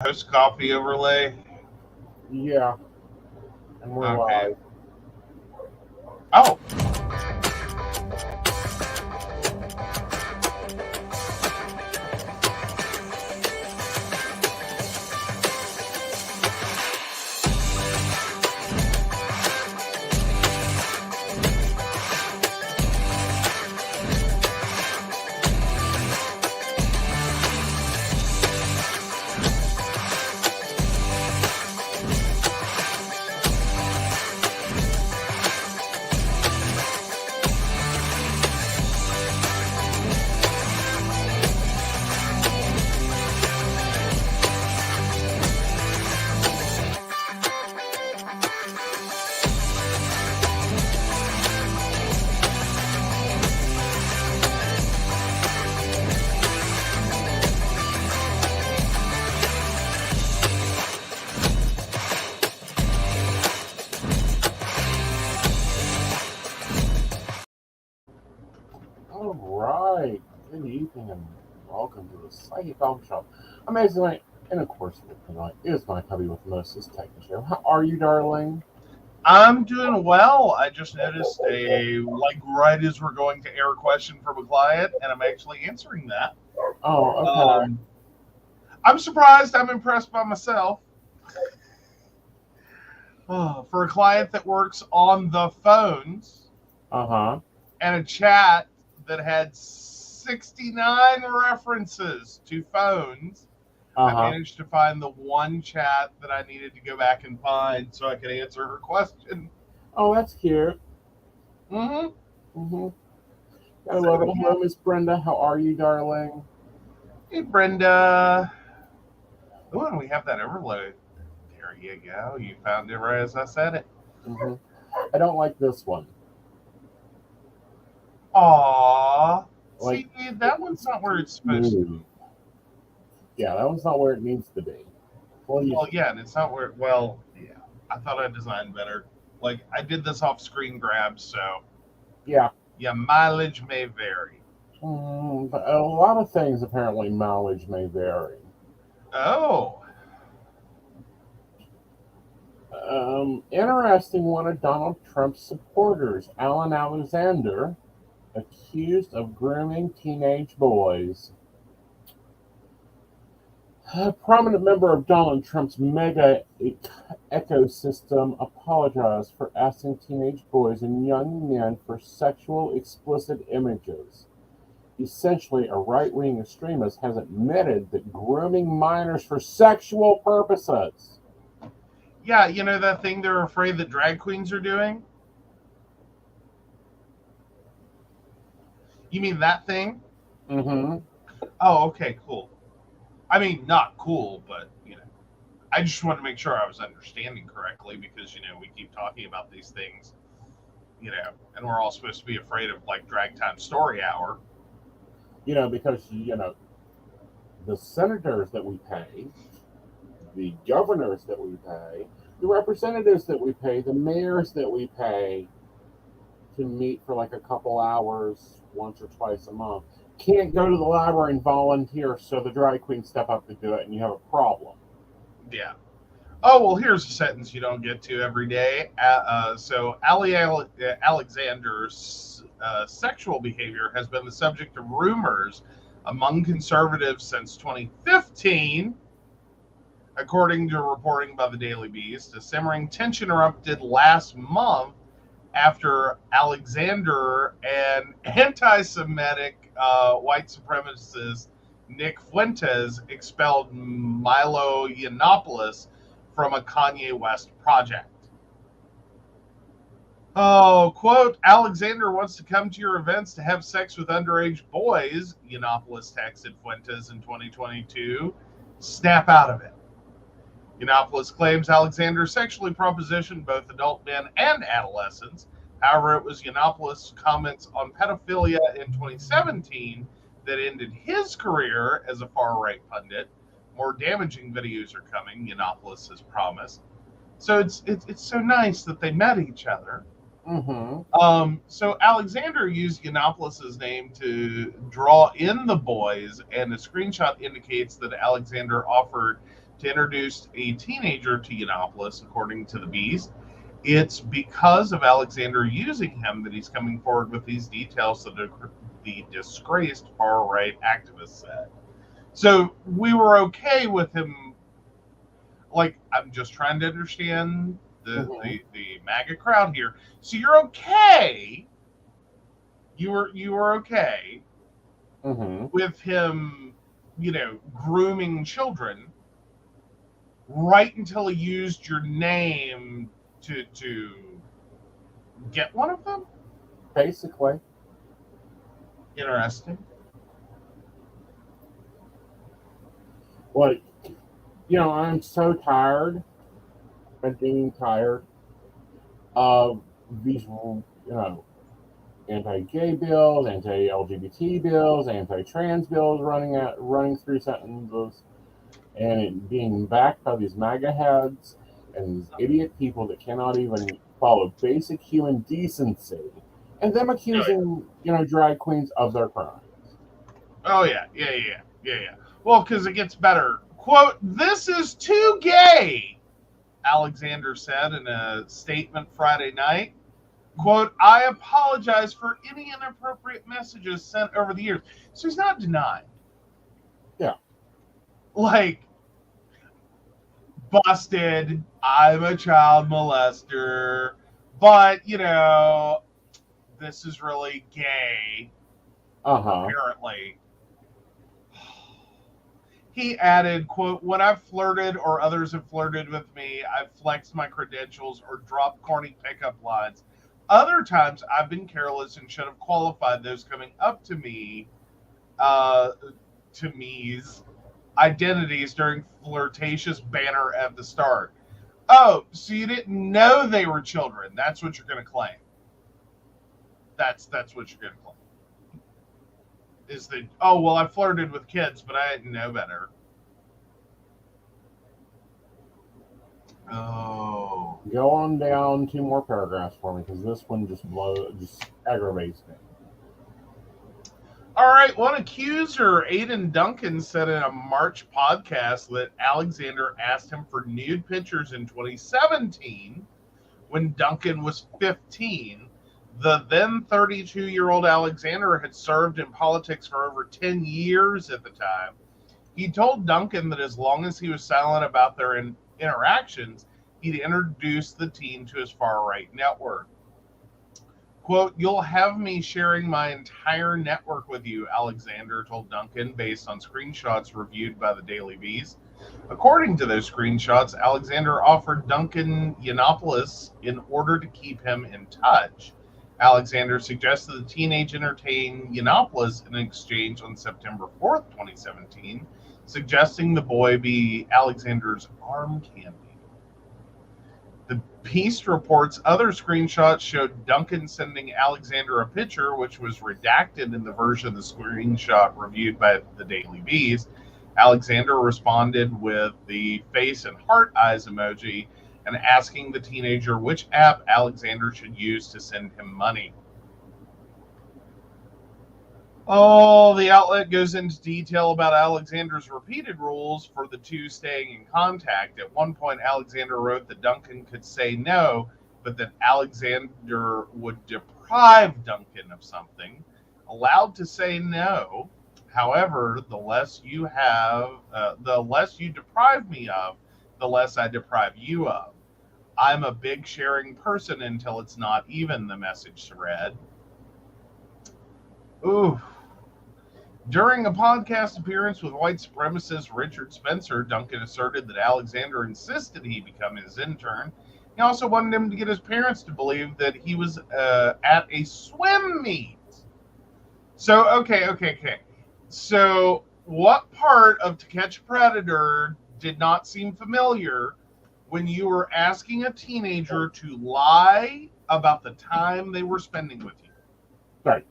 Host copy overlay. Yeah, and we're Okay. live. Oh, All right. Good evening and welcome to the Psychic Golf Shop. Amazingly, and of course, with tonight is my hubby with Moses techy-ish. How are you, darling? I'm doing well. I just noticed right as we're going to air a question from a client, and I'm actually answering that. Oh, okay. Um, I'm surprised. I'm impressed by myself. For a client that works on the phones Uh huh. and a chat that had 69 references to phones, Uh I huh. managed to find the one chat that I needed to go back and find so I could answer her question. Oh, that's cute. Mm-hmm. Mm-hmm. I So love it. yeah. Hello, Miss Brenda. How are you, darling? Hey Brenda. Oh, and we have that overload. There you go. You found it right as I said it. Mm-hmm. I don't like this one. Aw. Like, See, it that one's needs not where to it's supposed to be. move. Yeah, that one's not where it needs to be. Well, you, Well, yeah, and it's not where. Well, yeah. I thought I designed better. Like I did this off screen grab, so yeah. yeah, mileage may vary. But a lot of things apparently mileage may vary. Oh, Interesting one of Donald Trump's supporters, Alan Alexander, accused of grooming teenage boys. A prominent member of Donald Trump's mega ecosystem apologized for asking teenage boys and young men for sexual explicit images. Essentially, a right wing extremist has admitted that grooming minors for sexual purposes. yeah. You know that thing they're afraid that drag queens are doing? You mean that thing? Mm-hmm. Oh, okay, cool. I mean, not cool, but I just want to make sure I was understanding correctly because we keep talking about these things, and we're all supposed to be afraid of like drag time story hour. Because the senators that we pay, the governors that we pay, the representatives that we pay, the mayors that we pay to meet for like a couple hours once or twice a month can't go to the library and volunteer, so the drag queens step up to do it, and you have a problem. Yeah. Oh well, here's a sentence you don't get to every day. Alexander's sexual behavior has been the subject of rumors among conservatives since 2015, according to reporting by the Daily Beast. A simmering tension erupted last month after Alexander and anti Semitic white supremacist Nick Fuentes expelled Milo Yiannopoulos from a Kanye West project. Oh, quote, Alexander wants to come to your events to have sex with underage boys, Yiannopoulos texted Fuentes in 2022. Snap out of it. Yiannopoulos claims Alexander sexually propositioned both adult men and adolescents. However, it was Yiannopoulos' comments on pedophilia in 2017 that ended his career as a far right pundit. More damaging videos are coming, Yiannopoulos has promised. So it's so nice that they met each other. Mm-hmm. So Alexander used Yiannopoulos' name to draw in the boys, and a screenshot indicates that Alexander offered to introduce a teenager to Yiannopoulos, according to the Beast. It's because of Alexander using him that he's coming forward with these details that the disgraced far-right activist said. So we were okay with him. Like, I'm just trying to understand the MAGA crowd here. So you're okay. You were okay with him, grooming children right until he used your name to get one of them? Basically. Interesting. Well, I'm so tired of being tired of these, anti-gay bills, anti-LGBT bills, anti-trans bills running through sentences, and it being backed by these MAGA heads and these idiot people that cannot even follow basic human decency, and them accusing, drag queens of their crimes. Oh, yeah. Well, because it gets better. Quote, "This is too gay," Alexander said in a statement Friday night. Quote, "I apologize for any inappropriate messages sent over the years." So he's not denying. Yeah. Like, busted, I'm a child molester, but, this is really gay, apparently. He added, quote, "When I've flirted or others have flirted with me, I've flexed my credentials or dropped corny pickup lines. Other times I've been careless and should have qualified those coming up to me's identities during flirtatious banter at the start." Oh, so you didn't know they were children. That's what you're going to claim. That's what you're going to claim. Is that, oh, well, I flirted with kids, but I didn't know better. Oh. Go on down 2 more paragraphs for me, because this one just aggravates me. All right, one accuser, Aiden Duncan, said in a March podcast that Alexander asked him for nude pictures in 2017 when Duncan was 15. The then 32-year-old Alexander had served in politics for over 10 years at the time. He told Duncan that as long as he was silent about their interactions, he'd introduce the teen to his far-right network. Quote, "You'll have me sharing my entire network with you," Alexander told Duncan based on screenshots reviewed by the Daily Beast. According to those screenshots, Alexander offered Duncan Yiannopoulos in order to keep him in touch. Alexander suggested the teenage entertain Yiannopoulos in exchange on September 4th, 2017, suggesting the boy be Alexander's arm candy. The Beast reports other screenshots showed Duncan sending Alexander a picture, which was redacted in the version of the screenshot reviewed by the Daily Beast. Alexander responded with the face and heart eyes emoji and asking the teenager which app Alexander should use to send him money. Oh, the outlet goes into detail about Alexander's repeated rules for the two staying in contact. At one point, Alexander wrote that Duncan could say no, but that Alexander would deprive Duncan of something. Allowed to say no. However, the less you deprive me of, the less I deprive you of. I'm a big sharing person until it's not even, the message read. Ooh. During a podcast appearance with white supremacist Richard Spencer, Duncan asserted that Alexander insisted he become his intern. He also wanted him to get his parents to believe that he was at a swim meet. So, okay. So, what part of To Catch a Predator did not seem familiar when you were asking a teenager to lie about the time they were spending with you? Right.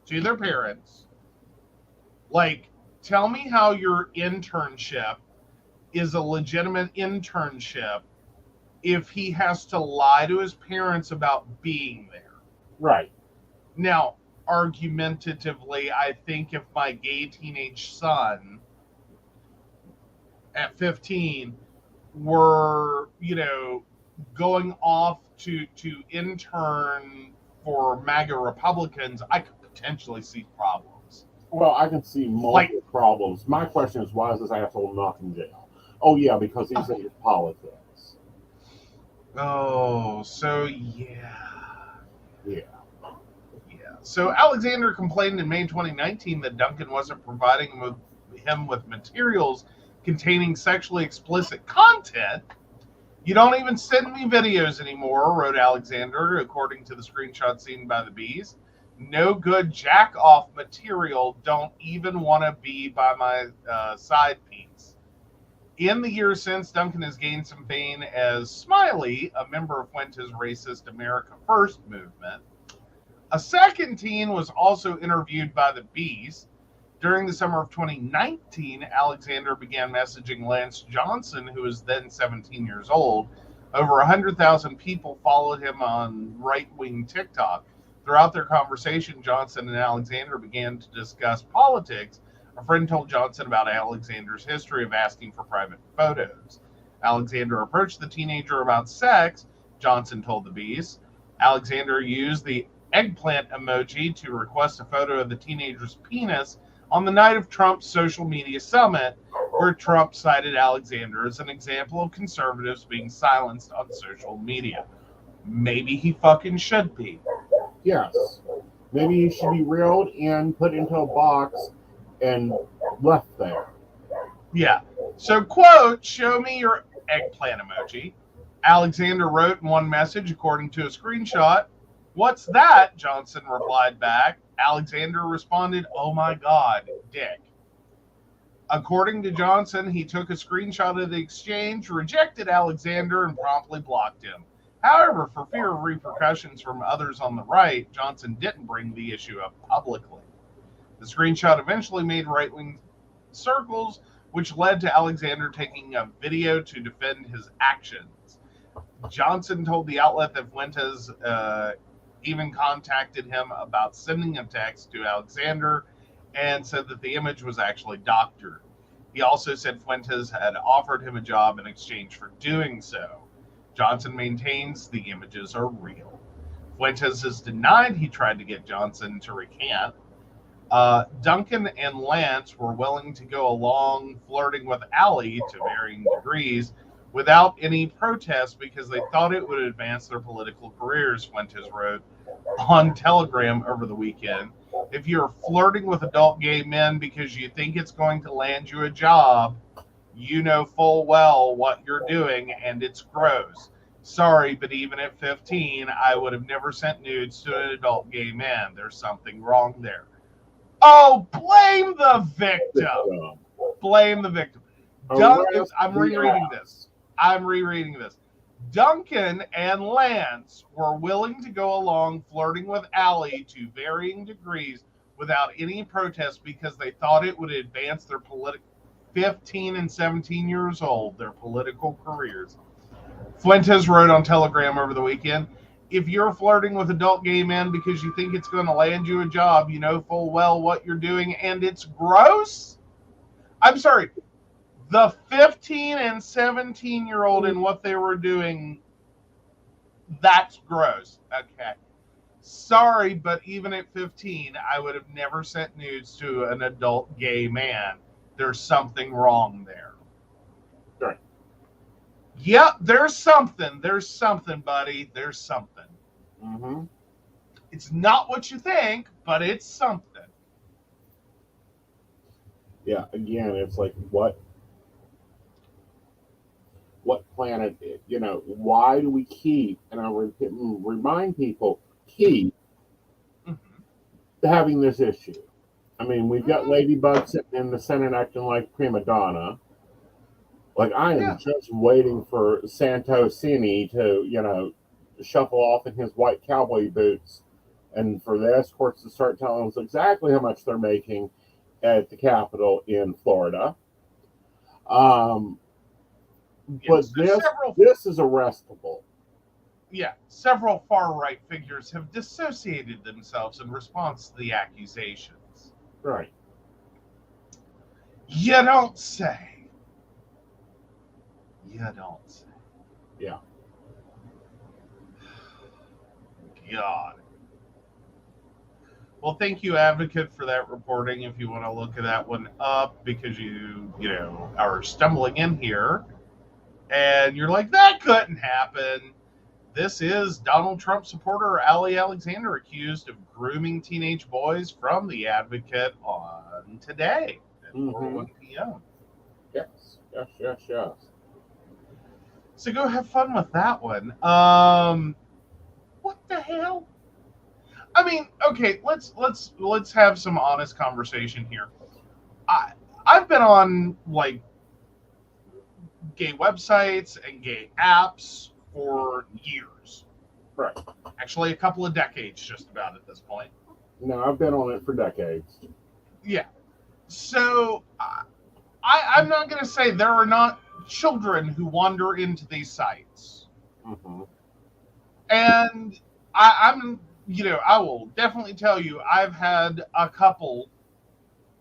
To their parents. Like, tell me how your internship is a legitimate internship if he has to lie to his parents about being there. Right. Now, argumentatively, I think if my gay teenage son at 15 were, going off to intern for MAGA Republicans, I could potentially see problems. Well, I can see multiple problems. My question is, why is this asshole not in jail? Oh, yeah, because he's into politics. Oh, so yeah. Yeah. So Alexander complained in May 2019 that Duncan wasn't providing him with materials containing sexually explicit content. You don't even send me videos anymore, wrote Alexander, according to the screenshot seen by the bees. No good jack-off material. Don't even want to be by my side piece. In the years since, Duncan has gained some fame as Smiley, a member of Fuentes' racist America First movement. A second teen was also interviewed by the Beast. During the summer of 2019, Alexander began messaging Lance Johnson, who was then 17 years old. Over 100,000 people followed him on right-wing TikTok. Throughout their conversation, Johnson and Alexander began to discuss politics. A friend told Johnson about Alexander's history of asking for private photos. Alexander approached the teenager about sex, Johnson told the Beast. Alexander used the eggplant emoji to request a photo of the teenager's penis on the night of Trump's social media summit, where Trump cited Alexander as an example of conservatives being silenced on social media. Maybe he fucking should be. Yes. Maybe he should be reeled in, put into a box, and left there. Yeah. So, quote, show me your eggplant emoji. Alexander wrote in one message, according to a screenshot. What's that? Johnson replied back. Alexander responded, oh my God, dick. According to Johnson, he took a screenshot of the exchange, rejected Alexander, and promptly blocked him. However, for fear of repercussions from others on the right, Johnson didn't bring the issue up publicly. The screenshot eventually made right-wing circles, which led to Alexander taking a video to defend his actions. Johnson told the outlet that Fuentes even contacted him about sending a text to Alexander and said that the image was actually doctored. He also said Fuentes had offered him a job in exchange for doing so. Johnson maintains the images are real. Fuentes has denied he tried to get Johnson to recant. Duncan and Lance were willing to go along flirting with Allie to varying degrees without any protest because they thought it would advance their political careers, Fuentes wrote on Telegram over the weekend. If you're flirting with adult gay men because you think it's going to land you a job, you know full well what you're doing, and it's gross. Sorry, but even at 15, I would have never sent nudes to an adult gay man. There's something wrong there. Oh, blame the victim. Blame the victim. I'm rereading this. Duncan and Lance were willing to go along flirting with Allie to varying degrees without any protest because they thought it would advance their 15 and 17 years old, their political careers. Fuentes wrote on Telegram over the weekend, if you're flirting with adult gay men because you think it's going to land you a job, you know full well what you're doing, and it's gross? I'm sorry. The 15 and 17-year-old and what they were doing, that's gross. Okay. Sorry, but even at 15, I would have never sent nudes to an adult gay man. There's something wrong there. Right. Yep, there's something. There's something, buddy. There's something. Mm-hmm. It's not what you think, but it's something. Yeah, again, it's like what planet, why do we keep, and I remind people, keep having this issue? I mean, we've got Ladybug sitting in the Senate acting like prima donna. Like, I am just waiting for Santosini to, shuffle off in his white cowboy boots and for the escorts to start telling us exactly how much they're making at the Capitol in Florida. But this is arrestable. Yeah, several far-right figures have dissociated themselves in response to the accusations. Right. You don't say. You don't say. Yeah. God. Well, thank you, Advocate, for that reporting. If you want to look at that one up, because you know, are stumbling in here and you're like, that couldn't happen. This is Donald Trump supporter Ali Alexander accused of grooming teenage boys from the Advocate on today at 4:01 p.m. Yes. Yes. Yes. Yes. So go have fun with that one. What the hell? I mean, okay, let's have some honest conversation here. I I've been on like gay websites and gay apps for years. Right. Actually, a couple of decades, just about at this point. No, I've been on it for decades. Yeah. So I'm not going to say there are not children who wander into these sites, and I'm you know, I will definitely tell you I've had a couple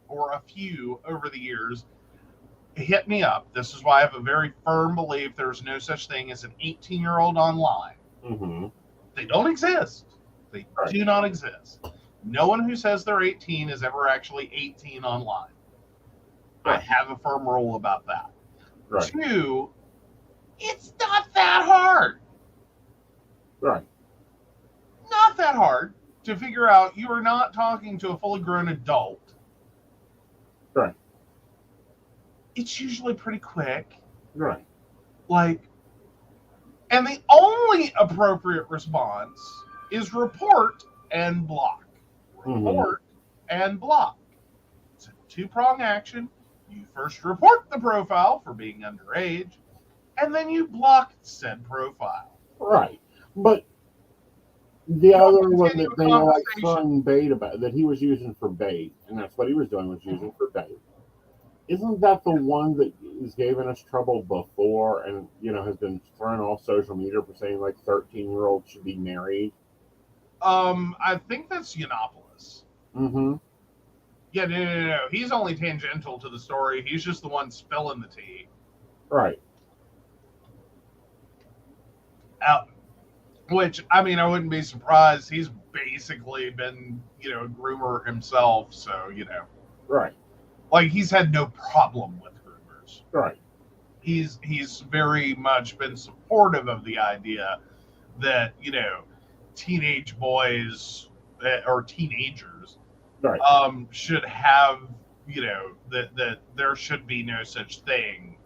or a few over the years hit me up. This is why I have a very firm belief there's no such thing as an 18-year-old online. They don't exist. They do not exist. No one who says they're 18 is ever actually 18 online. I have a firm rule about that. Right. Two, it's not that hard. Right. Not that hard to figure out you are not talking to a fully grown adult. Right. It's usually pretty quick. Right. Like, and the only appropriate response is report and block. Report and block. It's a two-prong action. You first report the profile for being underage, and then you block said profile. Right. But the other one that they were like throwing bait about, that he was using for bait, and that's what he was doing, was using for bait. Isn't that the one that has given us trouble before, and you know, has been thrown off social media for saying like 13-year-olds should be married? I think that's Yiannopoulos. Yeah, no. He's only tangential to the story. He's just the one spilling the tea. Right. Which, I mean, I wouldn't be surprised. He's basically been, you know, a groomer himself. So, you know. Right. Like, he's had no problem with groomers. Right. He's very much been supportive of the idea that, you know, teenage boys or teenagers should have, you know, that there should be no such thing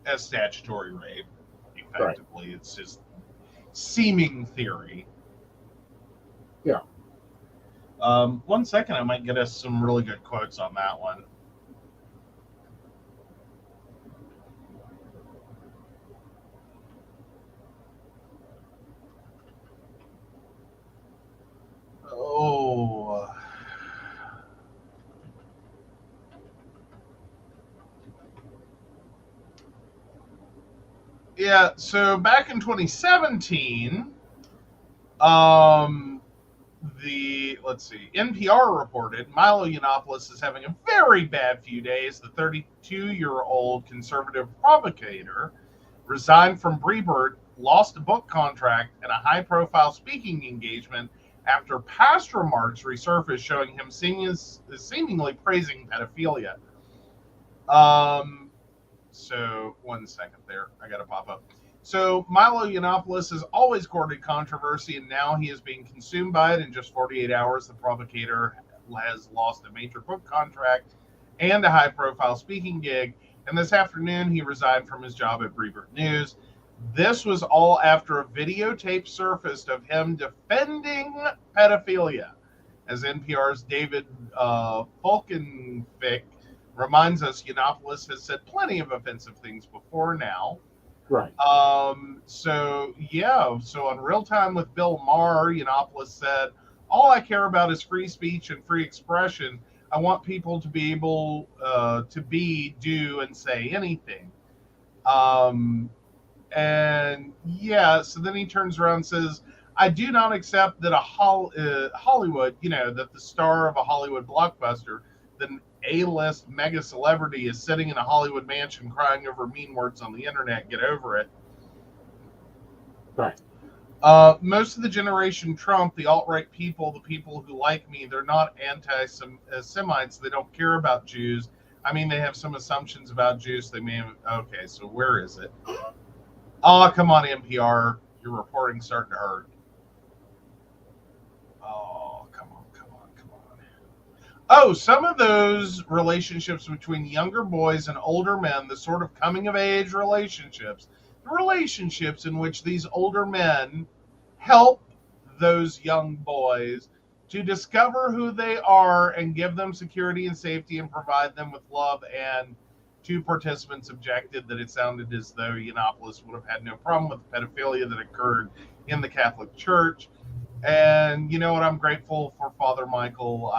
as statutory rape. Effectively, it's just seeming theory. Yeah. 1 second, I might get us some really good quotes on that one. Oh. Yeah, so back in 2017, NPR reported Milo Yiannopoulos is having a very bad few days. The 32-year-old conservative provocateur resigned from Breitbart, lost a book contract and a high-profile speaking engagement after past remarks resurfaced showing him seemingly praising pedophilia. So 1 second there, I got to pop up. So Milo Yiannopoulos has always courted controversy, and now he is being consumed by it. In just 48 hours, the provocateur has lost a major book contract and a high-profile speaking gig. And this afternoon, he resigned from his job at Breitbart News. This was all after a videotape surfaced of him defending pedophilia. As NPR's David Folkenfick reminds us, Yiannopoulos has said plenty of offensive things before now. Right. So on Real Time with Bill Maher, Yiannopoulos said, all I care about is free speech and free expression. I want people to be able to be, do, and say anything. And yeah, so then he turns around and says, I do not accept that Hollywood, you know, that the star of a Hollywood blockbuster, then A-list mega celebrity is sitting in a Hollywood mansion crying over mean words on the internet. Get over it. Right. Most of the generation Trump, the alt-right people, the people who like me, they're not anti-Semites. They don't care about Jews. I mean, they have some assumptions about Jews. They may have, okay, so where is it? Oh, come on, NPR. Your reporting's starting to hurt. Oh, come on. Oh, some of those relationships between younger boys and older men, the sort of coming of age relationships, the relationships in which these older men help those young boys to discover who they are and give them security and safety and provide them with love. And two participants objected that it sounded as though Yiannopoulos would have had no problem with the pedophilia that occurred in the Catholic Church. And you know what? I'm grateful for Father Michael.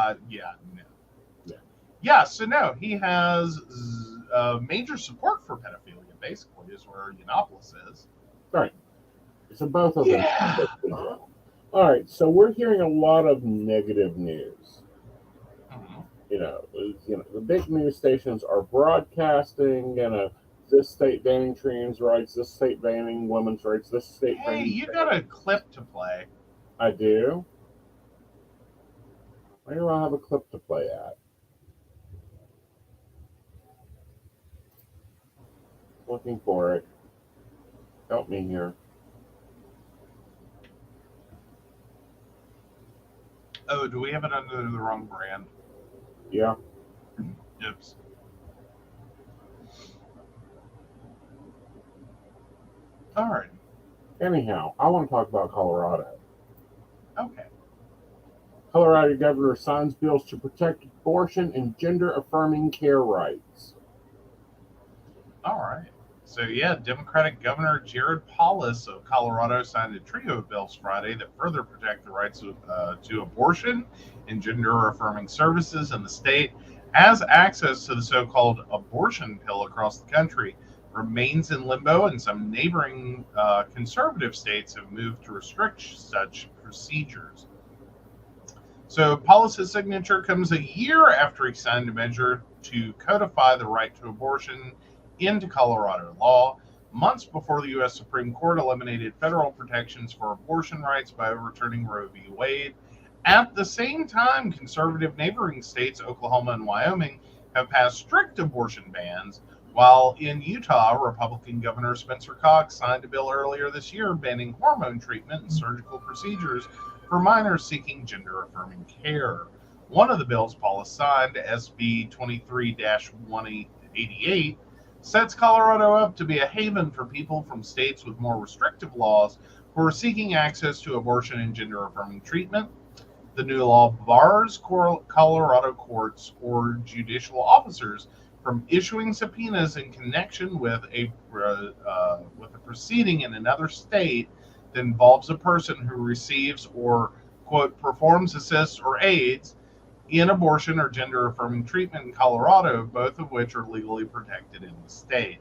So no, he has major support for pedophilia, basically, is where Yiannopoulos is. Right. So both of them. Yeah. All right. So we're hearing a lot of negative news. Mhm. The big news stations are broadcasting, this state banning trans rights, this state banning women's rights, this state Hey, banning. you got a clip to play. I do. Where do I have a clip to play at? Looking for it. Help me here. Oh, do we have it under the wrong brand? Yeah. Oops. All right. Anyhow, I want to talk about Colorado. Okay. Colorado governor signs bills to protect abortion and gender-affirming care rights. All right. So, yeah, Democratic Governor Jared Polis of Colorado signed a trio of bills Friday that further protect the rights to abortion and gender-affirming services in the state, as access to the so-called abortion pill across the country remains in limbo, and some neighboring conservative states have moved to restrict such procedures. So Polis's signature comes a year after he signed a measure to codify the right to abortion into Colorado law, months before the U.S. Supreme Court eliminated federal protections for abortion rights by overturning Roe v. Wade. At the same time, conservative neighboring states, Oklahoma and Wyoming, have passed strict abortion bans, while in Utah, Republican Governor Spencer Cox signed a bill earlier this year banning hormone treatment and surgical procedures for minors seeking gender-affirming care. One of the bills Polis signed, SB 23-188, sets Colorado up to be a haven for people from states with more restrictive laws who are seeking access to abortion and gender-affirming treatment. The new law bars Colorado courts or judicial officers from issuing subpoenas in connection with a proceeding in another state that involves a person who receives or, quote, performs, assists, or aids in abortion or gender-affirming treatment in Colorado, both of which are legally protected in the state.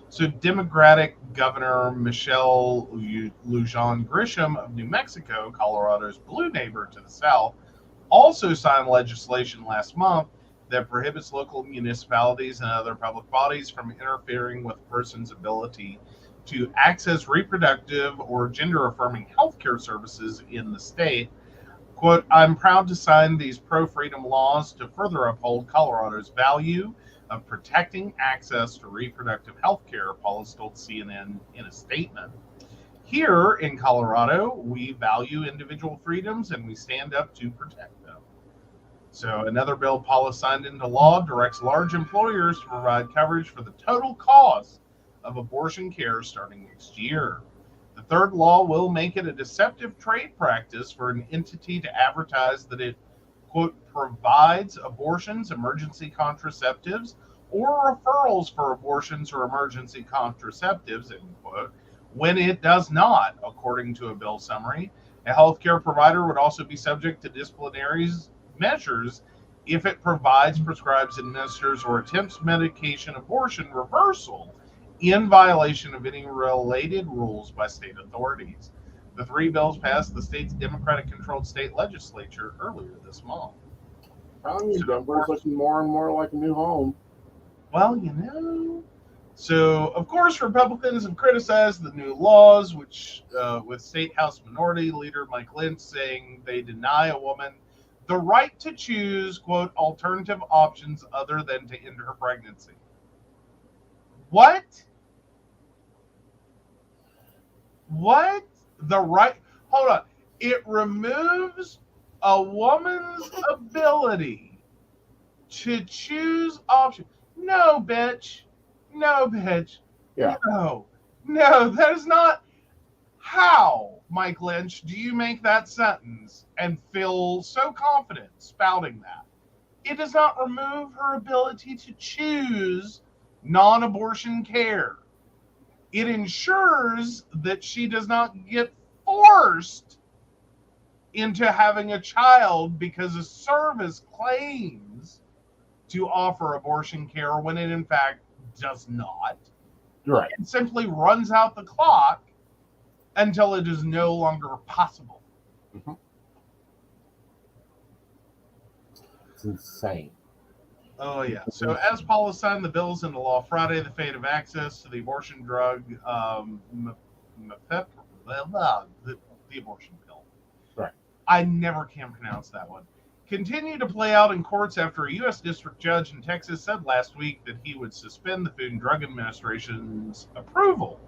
So Democratic Governor Michelle Lujan Grisham of New Mexico, Colorado's blue neighbor to the south, also signed legislation last month that prohibits local municipalities and other public bodies from interfering with a person's ability to access reproductive or gender-affirming healthcare services in the state. Quote, I'm proud to sign these pro-freedom laws to further uphold Colorado's value of protecting access to reproductive health care, Polis told CNN in a statement. Here in Colorado, we value individual freedoms and we stand up to protect them. So another bill Polis signed into law directs large employers to provide coverage for the total cost of abortion care starting next year. The third law will make it a deceptive trade practice for an entity to advertise that it, quote, provides abortions, emergency contraceptives, or referrals for abortions or emergency contraceptives, end quote, when it does not, according to a bill summary. A healthcare provider would also be subject to disciplinary measures if it provides, prescribes, administers, or attempts medication abortion reversal in violation of any related rules by state authorities. The three bills passed the state's Democratic-controlled state legislature earlier this month. telling you, So, of Denver's course, looking more and more like a new home. well, you know. So, of course, Republicans have criticized the new laws, which, with State House Minority Leader Mike Lynch saying they deny a woman the right to choose, quote, alternative options other than to end her pregnancy. What? What? The right? Hold on. It removes a woman's ability to choose options. No, bitch. No, bitch. Yeah, No. No, that is not. How, Mike Lynch, do you make that sentence and feel so confident spouting that? It does not remove her ability to choose non abortion care. It ensures that she does not get forced into having a child because a service claims to offer abortion care when it in fact does not. right. It simply runs out the clock until it is no longer possible. Mm-hmm. It's insane. Oh, yeah. So, as Paula signed the bills into law Friday, the fate of access to the abortion drug, the abortion pill. Right. I never can pronounce that one. Continue to play out in courts after a U.S. district judge in Texas said last week that he would suspend the Food and Drug Administration's approval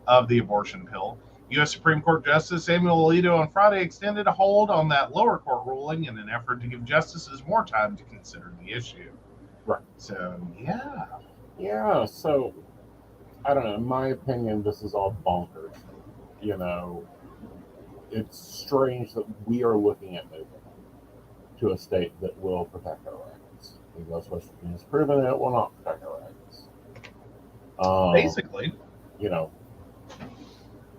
of the abortion pill. U.S. Supreme Court Justice Samuel Alito on Friday extended a hold on that lower court ruling in an effort to give justices more time to consider the issue. Right. So, yeah. Yeah, so I don't know. In my opinion, this is all bonkers. You know, it's strange that we are looking at moving to a state that will protect our rights. Because West Virginia has proven it will not protect our rights. Basically. You know,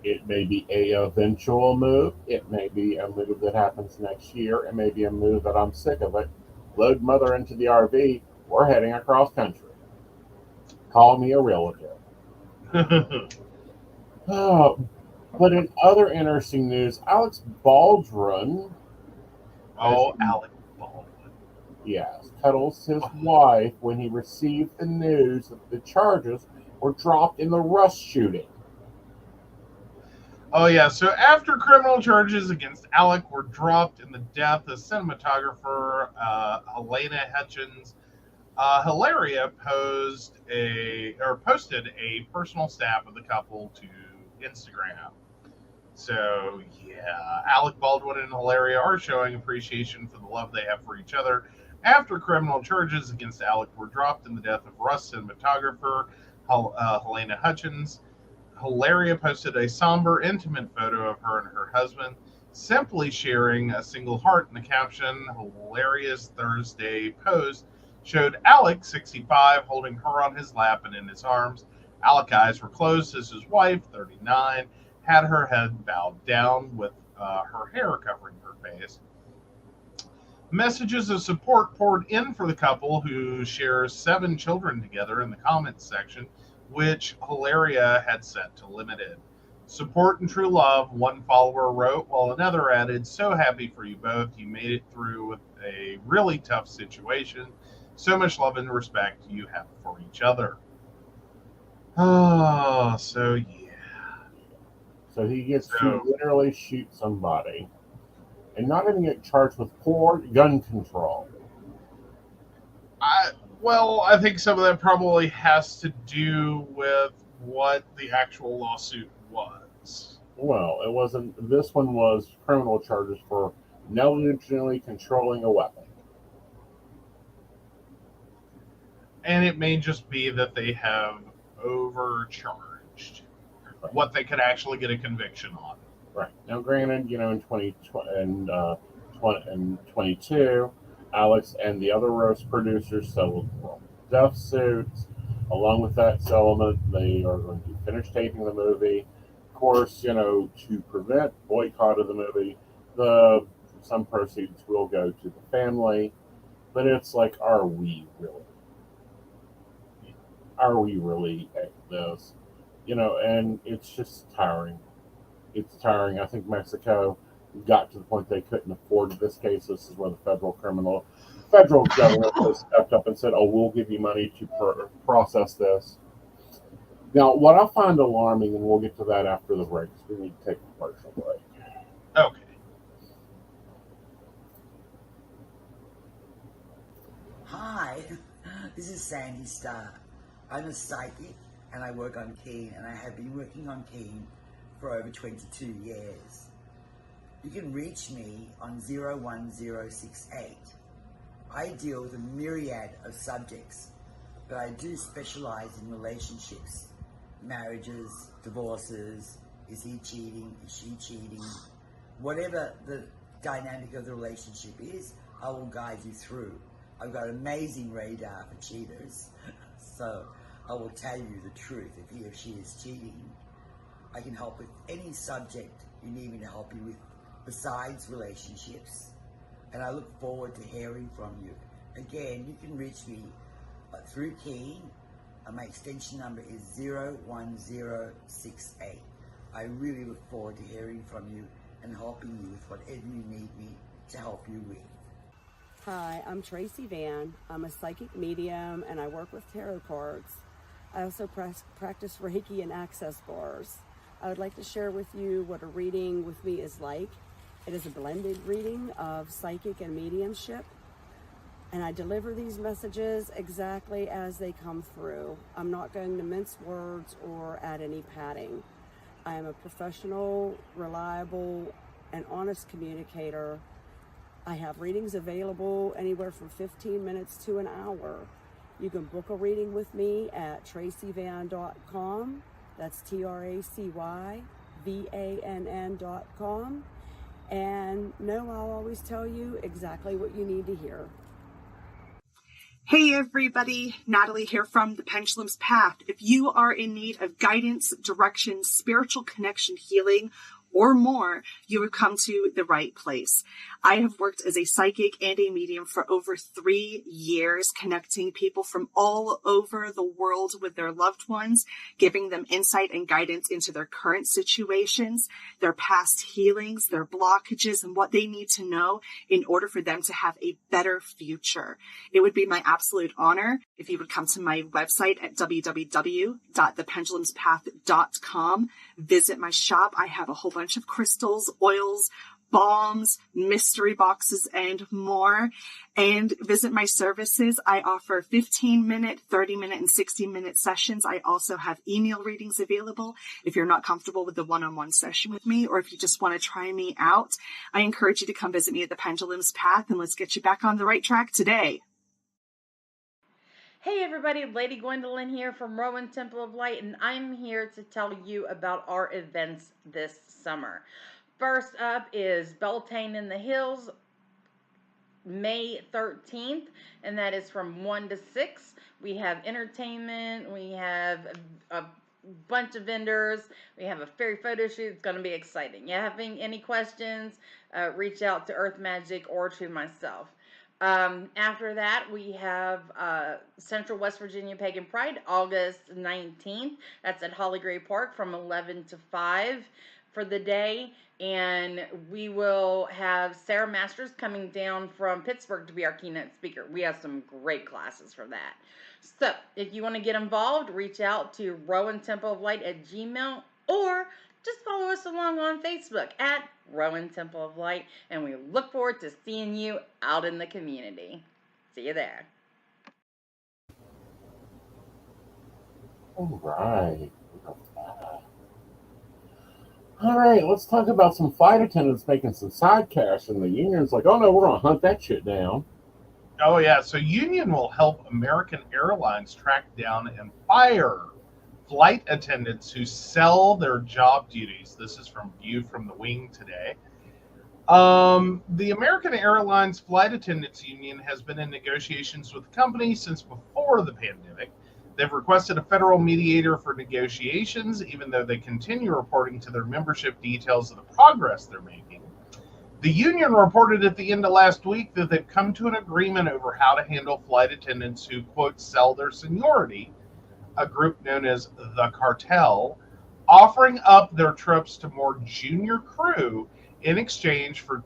it may be a eventual move. It may be a move that happens next year. It may be a move that I'm sick of it. Load mother into the RV. We're heading across country. Call me a realtor. Oh, but in other interesting news, Alex Baldwin, Oh, Alec Baldwin. yes, cuddles his wife when he received the news that the charges were dropped in the Russ shooting. Oh, yeah. So after criminal charges against Alec were dropped in the death of cinematographer Helena Hutchins, Hilaria posted a personal snap of the couple to Instagram. So yeah, Alec Baldwin and Hilaria are showing appreciation for the love they have for each other after criminal charges against Alec were dropped in the death of Russ cinematographer Helena Hutchins. Hilaria posted a somber, intimate photo of her and her husband, simply sharing a single heart in the caption. Hilaria's Thursday post showed Alec, 65, holding her on his lap and in his arms. Alec's eyes were closed as his wife, 39, had her head bowed down with her hair covering her face. Messages of support poured in for the couple, who shares 7 children together, in the comments section, which Hilaria had set to limited. Support and true love, one follower wrote, while another added, so happy for you both. You made it through with a really tough situation. So much love and respect you have for each other. Oh, so yeah. So he gets to literally shoot somebody and not even get charged with poor gun control. I think some of that probably has to do with what the actual lawsuit was. Well, it wasn't. This one was criminal charges for negligently controlling a weapon. And it may just be that they have overcharged what they could actually get a conviction on. Right. Now, granted, in 2022, Alex and the other roast producers settled death suits. Along with that settlement, they are going to finish taping the movie. Of course, to prevent boycott of the movie, some proceeds will go to the family. But it's like, are we really? Are we really at this? And it's just tiring. It's tiring. I think Mexico got to the point they couldn't afford this case. This is where the federal government has stepped up and said, "Oh, we'll give you money to process this." Now, what I find alarming, and we'll get to that after the break, is we need to take a commercial break. Okay. Hi, this is Sandy Starr. I'm a psychic and I work on Keen, and I have been working on Keen for over 22 years. You can reach me on 01068. I deal with a myriad of subjects, but I do specialize in relationships, marriages, divorces, is he cheating, is she cheating, whatever the dynamic of the relationship is, I will guide you through. I've got amazing radar for cheaters, so I will tell you the truth if he or she is cheating. I can help with any subject you need me to help you with besides relationships, and I look forward to hearing from you. Again, you can reach me through Keen. My extension number is 01068. I really look forward to hearing from you and helping you with whatever you need me to help you with. Hi, I'm Tracy Van. I'm a psychic medium and I work with tarot cards. I also practice Reiki and access bars. I would like to share with you what a reading with me is like. It is a blended reading of psychic and mediumship, and I deliver these messages exactly as they come through. I'm not going to mince words or add any padding. I am a professional, reliable, and honest communicator. I have readings available anywhere from 15 minutes to an hour. You can book a reading with me at tracyvann.com. That's TracyVann.com. And no, I'll always tell you exactly what you need to hear. Hey everybody, Natalie here from The Pendulum's Path. If you are in need of guidance, direction, spiritual connection, healing, or more, you have come to the right place. I have worked as a psychic and a medium for over 3 years, connecting people from all over the world with their loved ones, giving them insight and guidance into their current situations, their past healings, their blockages, and what they need to know in order for them to have a better future. It would be my absolute honor if you would come to my website at www.thependulumspath.com. Visit my shop. I have a whole bunch of crystals, oils, balms, mystery boxes, and more. And visit my services. I offer 15-minute, 30-minute, and 60-minute sessions. I also have email readings available if you're not comfortable with the one-on-one session with me, or if you just want to try me out. I encourage you to come visit me at the Pendulum's Path, and let's get you back on the right track today. Hey everybody, Lady Gwendolyn here from Rowan Temple of Light, and I'm here to tell you about our events this summer. First up is Beltane in the Hills, May 13th, and that is from 1 to 6. We have entertainment, we have a bunch of vendors, we have a fairy photo shoot. It's going to be exciting. You having any questions, reach out to Earth Magic or to myself. After that, we have Central West Virginia Pagan Pride, August 19th. That's at Holly Gray Park from 11 to 5 for the day. And we will have Sarah Masters coming down from Pittsburgh to be our keynote speaker. We have some great classes for that. So if you want to get involved, reach out to RowanTempleOfLight@gmail.com, or just follow us along on Facebook at Rowan Temple of Light, and we look forward to seeing you out in the community. See you there. All right. All right, let's talk about some flight attendants making some side cash, and the union's like, oh no, we're going to hunt that shit down. Oh, yeah. So Union will help American Airlines track down and fire flight attendants who sell their job duties. This is from View from the Wing today. The American Airlines Flight Attendants Union has been in negotiations with the company since before the pandemic. They've requested a federal mediator for negotiations, even though they continue reporting to their membership details of the progress they're making. The union reported at the end of last week that they've come to an agreement over how to handle flight attendants who, quote, sell their seniority, a group known as the Cartel, offering up their trips to more junior crew in exchange for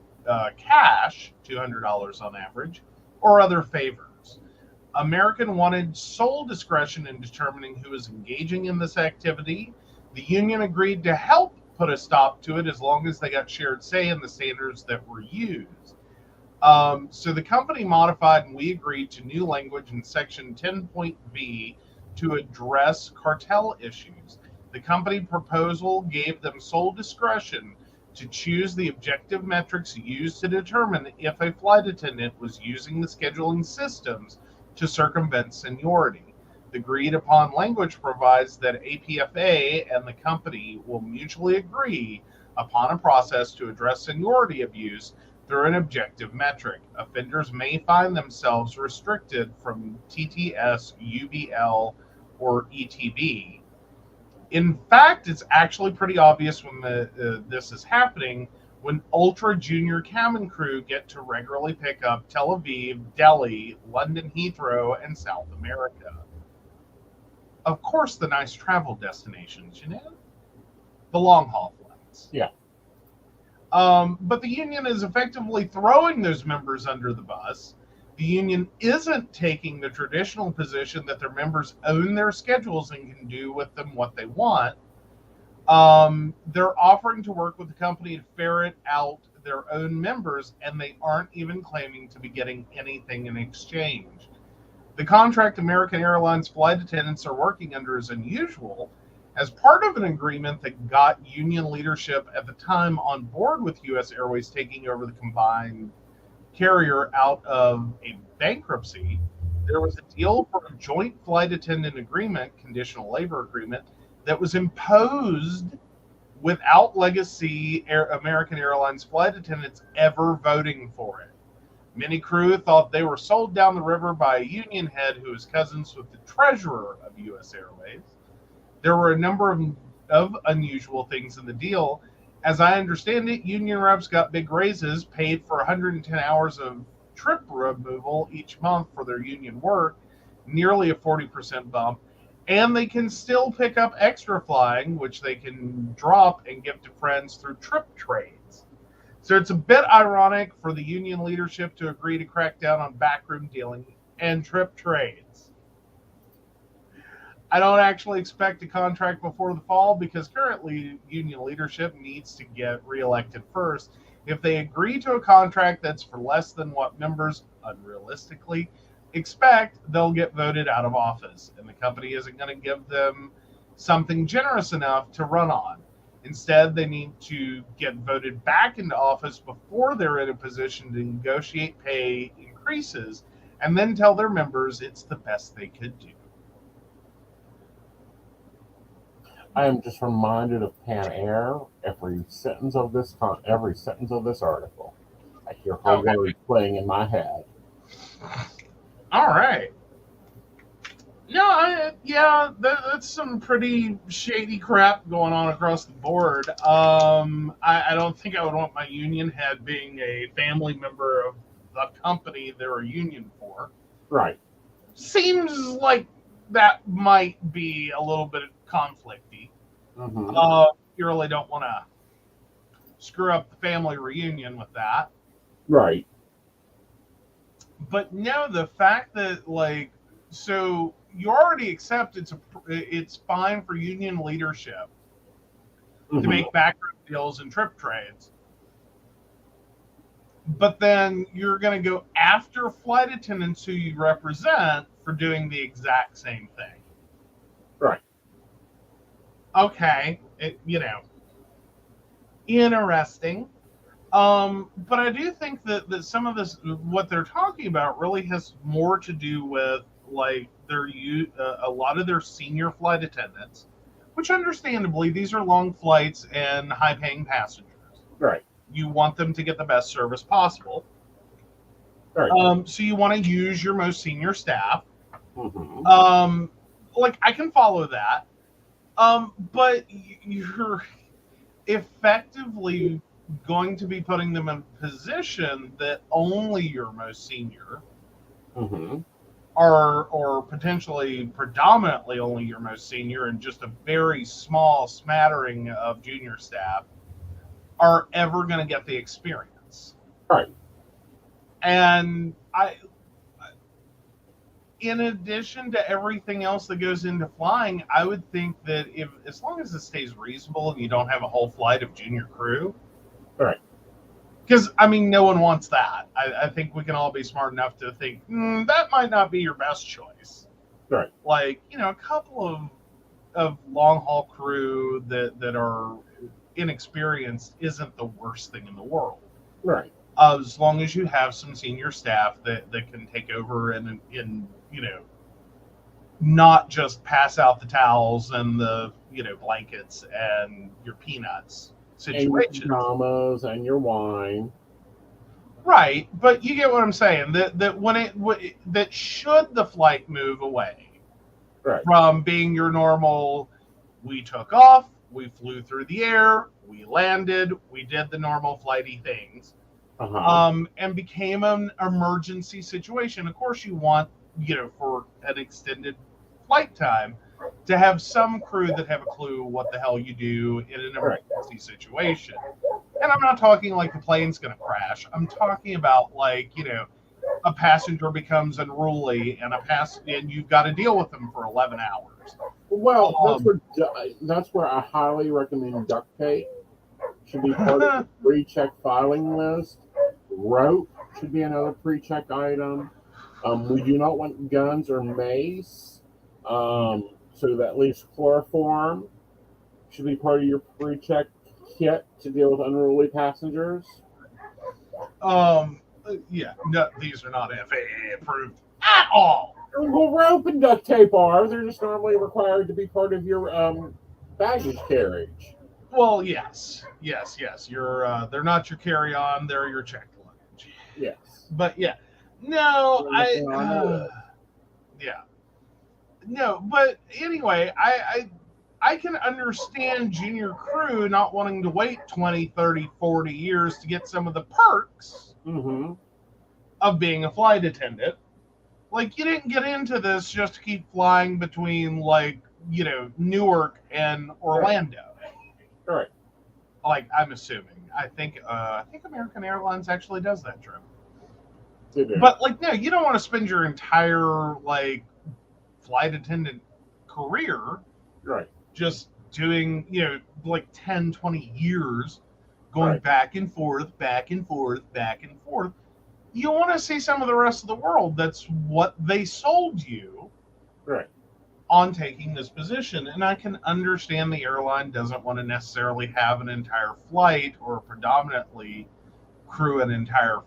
cash, $200 on average, or other favors. American wanted sole discretion in determining who was engaging in this activity. The union agreed to help put a stop to it as long as they got shared say in the standards that were used. So the company modified and we agreed to new language in Section 10.v to address cartel issues. The company proposal gave them sole discretion to choose the objective metrics used to determine if a flight attendant was using the scheduling systems to circumvent seniority. The agreed upon language provides that APFA and the company will mutually agree upon a process to address seniority abuse through an objective metric. Offenders may find themselves restricted from TTS, UBL, or ETB. In fact, it's actually pretty obvious when this is happening when ultra junior cabin crew get to regularly pick up Tel Aviv, Delhi, London Heathrow, and South America. Of course, the nice travel destinations, the long haul flights. Yeah. But the union is effectively throwing those members under the bus. The union isn't taking the traditional position that their members own their schedules and can do with them what they want. They're offering to work with the company to ferret out their own members, and they aren't even claiming to be getting anything in exchange. The contract American Airlines flight attendants are working under is unusual. As part of an agreement that got union leadership at the time on board with U.S. Airways taking over the combined carrier out of a bankruptcy, there was a deal for a joint flight attendant agreement, conditional labor agreement, that was imposed without legacy American Airlines flight attendants ever voting for it. Many crew thought they were sold down the river by a union head who was cousins with the treasurer of U.S. Airways. There were a number of unusual things in the deal. As I understand it, union reps got big raises, paid for 110 hours of trip removal each month for their union work, nearly a 40% bump, and they can still pick up extra flying, which they can drop and give to friends through trip trades. So it's a bit ironic for the union leadership to agree to crack down on backroom dealing and trip trades. I don't actually expect a contract before the fall because currently union leadership needs to get reelected first. If they agree to a contract that's for less than what members unrealistically expect, they'll get voted out of office, and the company isn't going to give them something generous enough to run on. Instead, they need to get voted back into office before they're in a position to negotiate pay increases and then tell their members it's the best they could do. I am just reminded of Pan Air every sentence of this article. I hear her words playing in my head. All right. No, that's some pretty shady crap going on across the board. I don't think I would want my union head being a family member of the company they're a union for. Right. Seems like that might be a little bit conflicty. Mm-hmm. You really don't want to screw up the family reunion with that. Right. But no, the fact that so you already accept it's fine for union leadership to make backroom deals and trip trades. But then you're going to go after flight attendants who you represent for doing the exact same thing. Right. Okay. Interesting. But I do think that some of this, what they're talking about, really has more to do with a lot of their senior flight attendants, which understandably these are long flights and high-paying passengers. Right. You want them to get the best service possible. Right. So you want to use your most senior staff. Mm-hmm. I can follow that. But you're effectively going to be putting them in a position that only your most senior or potentially predominantly only your most senior and just a very small smattering of junior staff are ever going to get the experience. Right. And in addition to everything else that goes into flying, I would think that as long as it stays reasonable and you don't have a whole flight of junior crew, Right. because I mean, no one wants that. I think we can all be smart enough to think that might not be your best choice. Right. Like, a couple of long haul crew that are inexperienced isn't the worst thing in the world. Right. As long as you have some senior staff that can take over and not just pass out the towels and the blankets and your peanuts situations. And your dramas and your wine. Right, but you get what I'm saying. That when should the flight move away from being your normal, we took off, we flew through the air, we landed, we did the normal flighty things, and became an emergency situation. Of course, you want for an extended flight time to have some crew that have a clue what the hell you do in an emergency situation. And I'm not talking like the plane's going to crash. I'm talking about like, a passenger becomes unruly and you've got to deal with them for 11 hours. Well, that's where I highly recommend duct tape should be part of the pre-check filing list. Rope should be another pre-check item. We do not want guns or mace. So that leaves chloroform should be part of your pre-check kit to deal with unruly passengers. Yeah, no, these are not FAA approved at all. Well, rope and duct tape are. They're just normally required to be part of your baggage carriage. Well, yes. You're they're not your carry-on; they're your checked luggage. Yes. But yeah, no, yeah, no. But anyway, I can understand junior crew not wanting to wait 20, 30, 40 years to get some of the perks of being a flight attendant. Like, you didn't get into this just to keep flying between, like, Newark and Orlando. Right. Like, I'm assuming. I think American Airlines actually does that trip. They do. But, like, no, you don't want to spend your entire, like, flight attendant career just doing, like 10, 20 years going back and forth, back and forth, back and forth. You want to see some of the rest of the world. That's what they sold you on taking this position. And I can understand the airline doesn't want to necessarily have an entire flight or predominantly crew an entire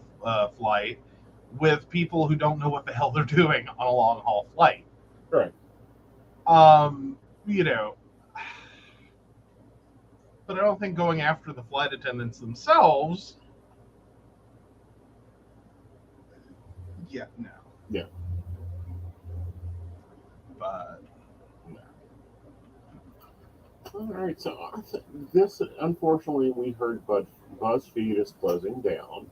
flight with people who don't know what the hell they're doing on a long haul flight. Right. But I don't think going after the flight attendants themselves. Yeah, no. Yeah. But no. All right. So this, unfortunately, we heard BuzzFeed is closing down,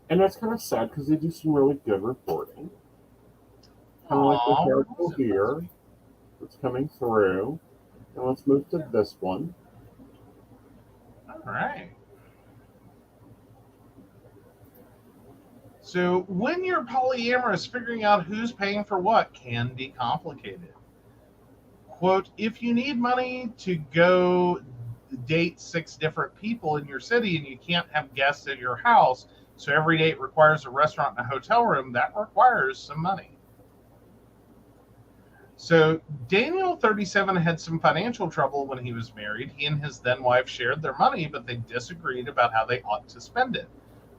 and that's kind of sad because they do some really good reporting. Kind of like the article here that's coming through. And let's move to this one. All right. So when you're polyamorous, figuring out who's paying for what can be complicated. Quote, if you need money to go date 6 different people in your city and you can't have guests at your house, so every date requires a restaurant and a hotel room, that requires some money. So Daniel, 37, had some financial trouble when he was married. He and his then wife shared their money, but they disagreed about how they ought to spend it.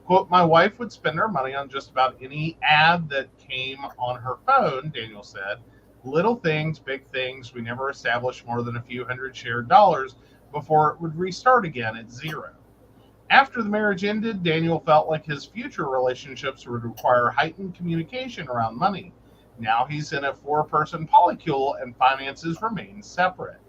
Quote, my wife would spend her money on just about any ad that came on her phone, Daniel said. Little things, big things. We never established more than a few hundred shared dollars before it would restart again at zero. After the marriage ended, Daniel felt like his future relationships would require heightened communication around money. Now he's in a 4-person polycule and finances remain separate.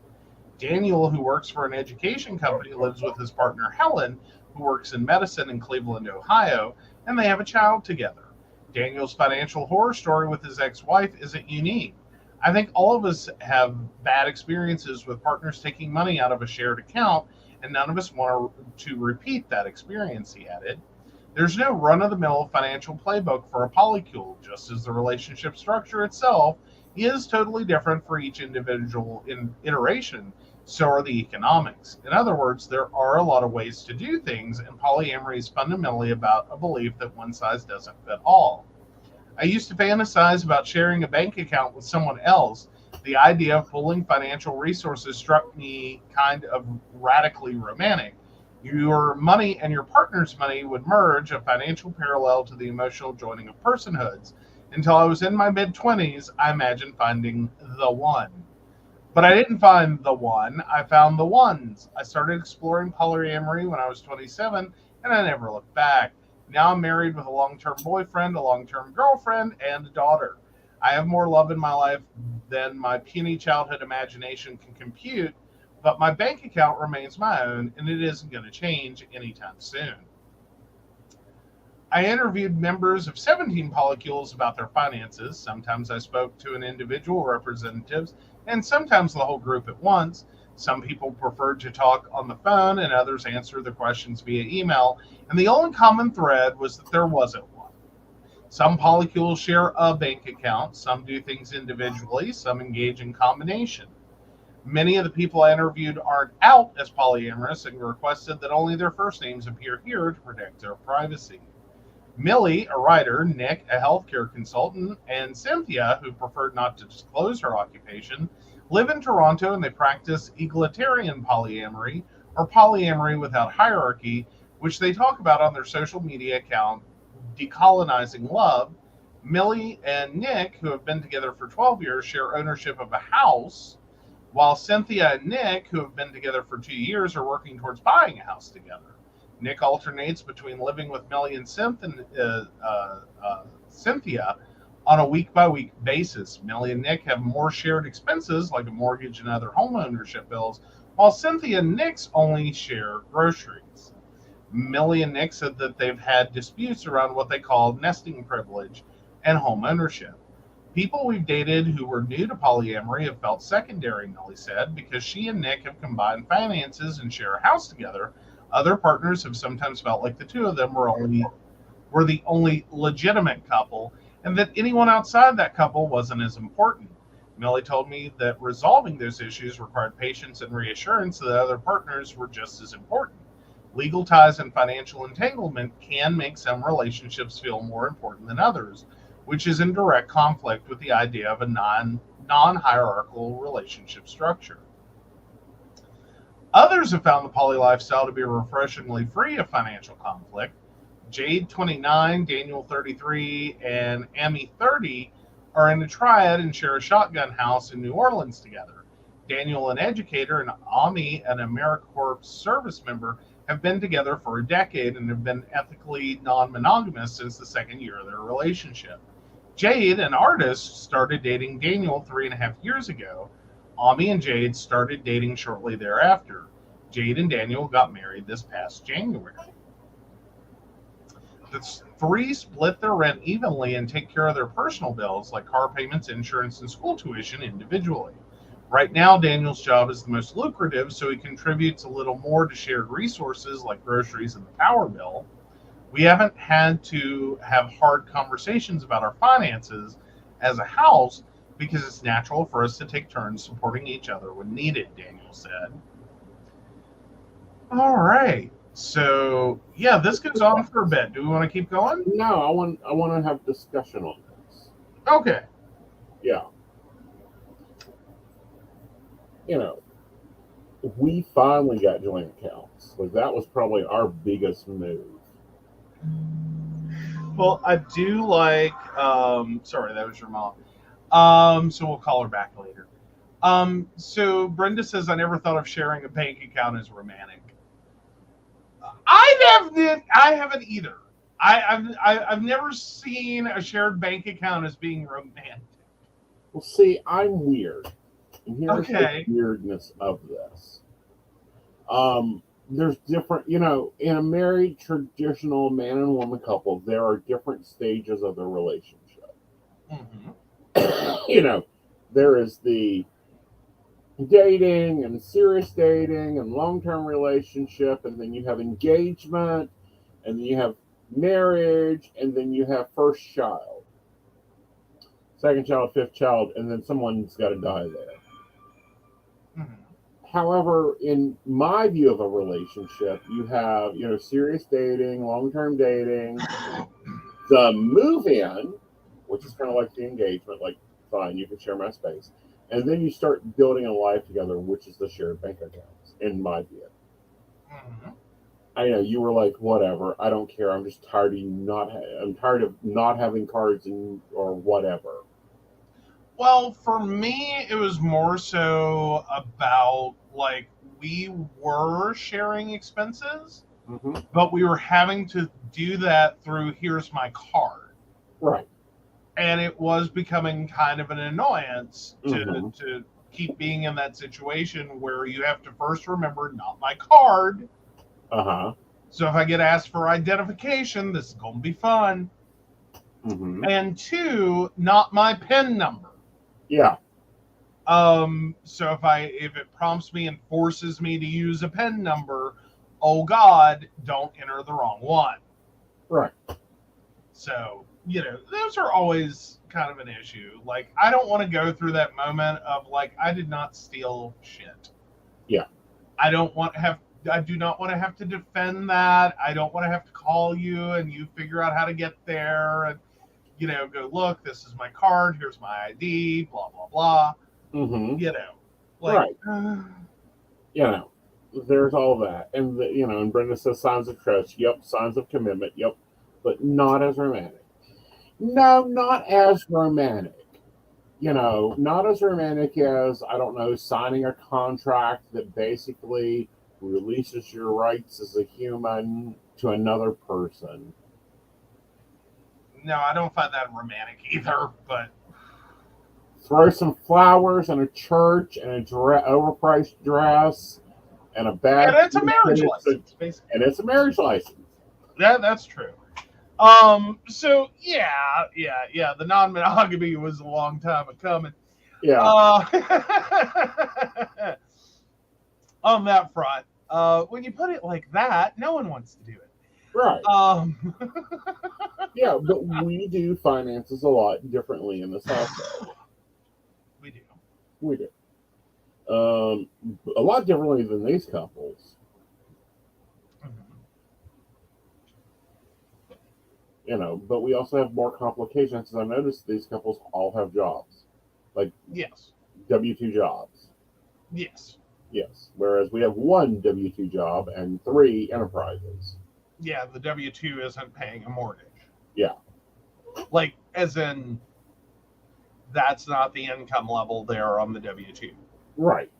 Daniel, who works for an education company, lives with his partner Helen, who works in medicine in Cleveland, Ohio, and they have a child together. Daniel's financial horror story with his ex-wife isn't unique. I think all of us have bad experiences with partners taking money out of a shared account, and none of us want to repeat that experience, he added. There's no run of the mill financial playbook for a polycule, just as the relationship structure itself is totally different for each individual iteration. So are the economics. In other words, there are a lot of ways to do things, and polyamory is fundamentally about a belief that one size doesn't fit all. I used to fantasize about sharing a bank account with someone else. The idea of pooling financial resources struck me kind of radically romantic. Your money and your partner's money would merge, a financial parallel to the emotional joining of personhoods. Until I was in my mid 20s, I imagined finding the one. But I didn't find the one, I found the ones. I started exploring polyamory when I was 27, and I never looked back. Now I'm married with a long-term boyfriend, a long-term girlfriend, and a daughter. I have more love in my life than my puny childhood imagination can compute, but my bank account remains my own, and it isn't going to change anytime soon. I interviewed members of 17 polycules about their finances. Sometimes I spoke to an individual representatives, and sometimes the whole group at once. Some people preferred to talk on the phone, and others answered the questions via email, and the only common thread was that there wasn't one. Some polycules share a bank account, some do things individually, some engage in combination. Many of the people I interviewed aren't out as polyamorous and requested that only their first names appear here to protect their privacy. Millie, a writer, Nick, a healthcare consultant, and Cynthia, who preferred not to disclose her occupation, live in Toronto and they practice egalitarian polyamory, or polyamory without hierarchy, which they talk about on their social media account, Decolonizing Love. Millie and Nick, who have been together for 12 years, share ownership of a house, while Cynthia and Nick, who have been together for 2 years, are working towards buying a house together. Nick alternates between living with Millie and Cynthia on a week-by-week basis. Millie and Nick have more shared expenses, like a mortgage and other home ownership bills, while Cynthia and Nick's only share groceries. Millie and Nick said that they've had disputes around what they call nesting privilege and home ownership. People we've dated who were new to polyamory have felt secondary, Millie said, because she and Nick have combined finances and share a house together. Other partners have sometimes felt like the two of them were the only legitimate couple, and that anyone outside that couple wasn't as important. Millie told me that resolving those issues required patience and reassurance that other partners were just as important. Legal ties and financial entanglement can make some relationships feel more important than others, which is in direct conflict with the idea of a non-hierarchical relationship structure. Others have found the poly lifestyle to be refreshingly free of financial conflict. Jade 29, Daniel 33, and Amy 30 are in a triad and share a shotgun house in New Orleans together. Daniel, an educator, and Ami, an AmeriCorps service member, have been together for a decade and have been ethically non-monogamous since the second year of their relationship. Jade, an artist, started dating Daniel 3.5 years ago. Ami and Jade started dating shortly thereafter. Jade and Daniel got married this past January. The three split their rent evenly and take care of their personal bills like car payments, insurance, and school tuition individually. Right now, Daniel's job is the most lucrative, so he contributes a little more to shared resources like groceries and the power bill. We haven't had to have hard conversations about our finances as a house because it's natural for us to take turns supporting each other when needed, Daniel said. All right. So, yeah, this goes on for a bit. Do we want to keep going? No, I want to have discussion on this. Okay. Yeah. You know, we finally got joint accounts. Like, that was probably our biggest move. Well, I do like, sorry, that was your mom. So we'll call her back later. So Brenda says, I never thought of sharing a bank account as romantic. I haven't either. I've never seen a shared bank account as being romantic. Well, see, I'm weird. And here's Okay. the weirdness of this. There's different, in a married traditional man and woman couple, there are different stages of the relationship. Mm-hmm. there is the dating and serious dating and long-term relationship, and then you have engagement, and then you have marriage, and then you have first child, second child, fifth child, and then someone's got to die there. Mhm. However, in my view of a relationship, you have, serious dating, long-term dating, the move-in, which is kind of like the engagement, like, fine, you can share my space. And then you start building a life together, which is the shared bank accounts, in my view. Mhm. I know you were like, whatever, I don't care. I'm just tired of I'm tired of not having cards or whatever. Well, for me, it was more so about like we were sharing expenses, Mm-hmm. but we were having to do that through here's my card. Right. And it was becoming kind of an annoyance Mm-hmm. to keep being in that situation where you have to first remember not my card. Uh-huh. So if I get asked for identification, this is going to be fun. Mm-hmm. And two, not my PIN number. Yeah. So if it prompts me and forces me to use a PIN number, oh God, don't enter the wrong one. Right. So, those are always kind of an issue. Like, I don't want to go through that moment of like, I did not steal shit. Yeah. I do not want to have to defend that. I don't want to have to call you and you figure out how to get there and, go, look, this is my card. Here's my ID, blah, blah, blah. Mm-hmm. Like, right. There's all that. And, and Brenda says signs of trust. Yep. Signs of commitment. Yep. But not as romantic. No, not as romantic. Not as romantic as, I don't know, signing a contract that basically releases your rights as a human to another person. no, I don't find that romantic either, but Throw some flowers in a church and a overpriced dress and a bag. and it's a marriage license, basically. And it's a marriage license. That's true. So yeah, the non-monogamy was a long time coming. Yeah. On that front, when you put it like that, no one wants to do it. Right. Yeah, but we do finances a lot differently in this household. We do. A lot differently than these couples. But we also have more complications. As I noticed, these couples all have jobs, like yes, W-2 jobs. Yes. Whereas we have one W-2 job and 3 enterprises. Yeah, the W-2 isn't paying a mortgage. Yeah. Like, as in, that's not the income level there on the W-2. Right.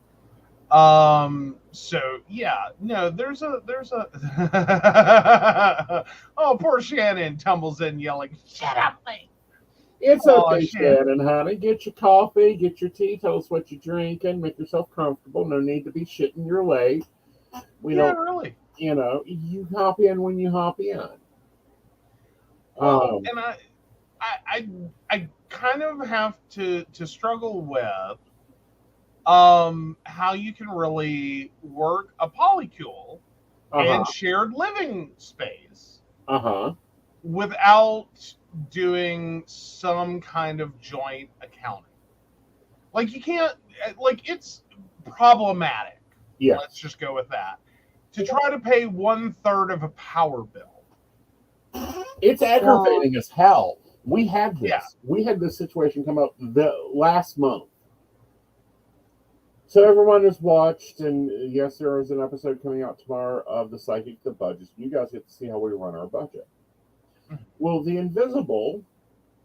So yeah, no, there's a oh, poor Shannon tumbles in yelling, shut up, mate. It's okay, Shannon, honey. Get your coffee, get your tea, tell us what you're drinking, make yourself comfortable. No need to be shitting your late. We don't really. You hop in when you hop in. Well, and I kind of have to struggle with how you can really work a polycule and shared living space without doing some kind of joint accounting. Like, you can't, like, it's problematic. Yeah. Let's just go with that. To try to pay 1/3 of a power bill. It's aggravating as hell. We had this. Yeah. We had this situation come up the last month. So everyone has watched, and yes, there is an episode coming out tomorrow of the Psychic the Budget. You guys get to see how we run our budget. Well, the Invisible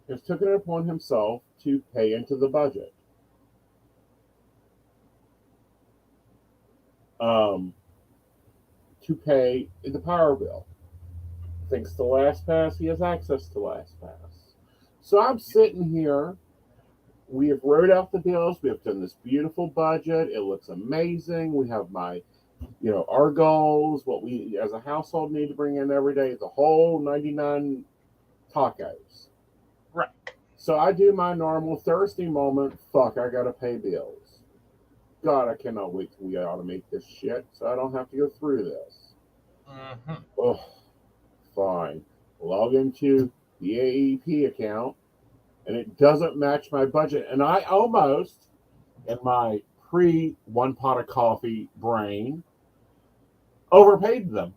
has taken it upon himself to pay into the budget. To pay the power bill. Thanks to LastPass, he has access to LastPass. So I'm sitting here. We have wrote out the bills. We have done this beautiful budget. It looks amazing. We have our goals, what we as a household need to bring in every day, the whole 99 tacos. Right. So I do my normal Thursday moment. Fuck, I gotta pay bills. God, I cannot wait till we automate this shit so I don't have to go through this. Mm-hmm. Oh, fine. Log into the AEP account, and it doesn't match my budget. And I almost, in my pre one pot of coffee brain, overpaid them.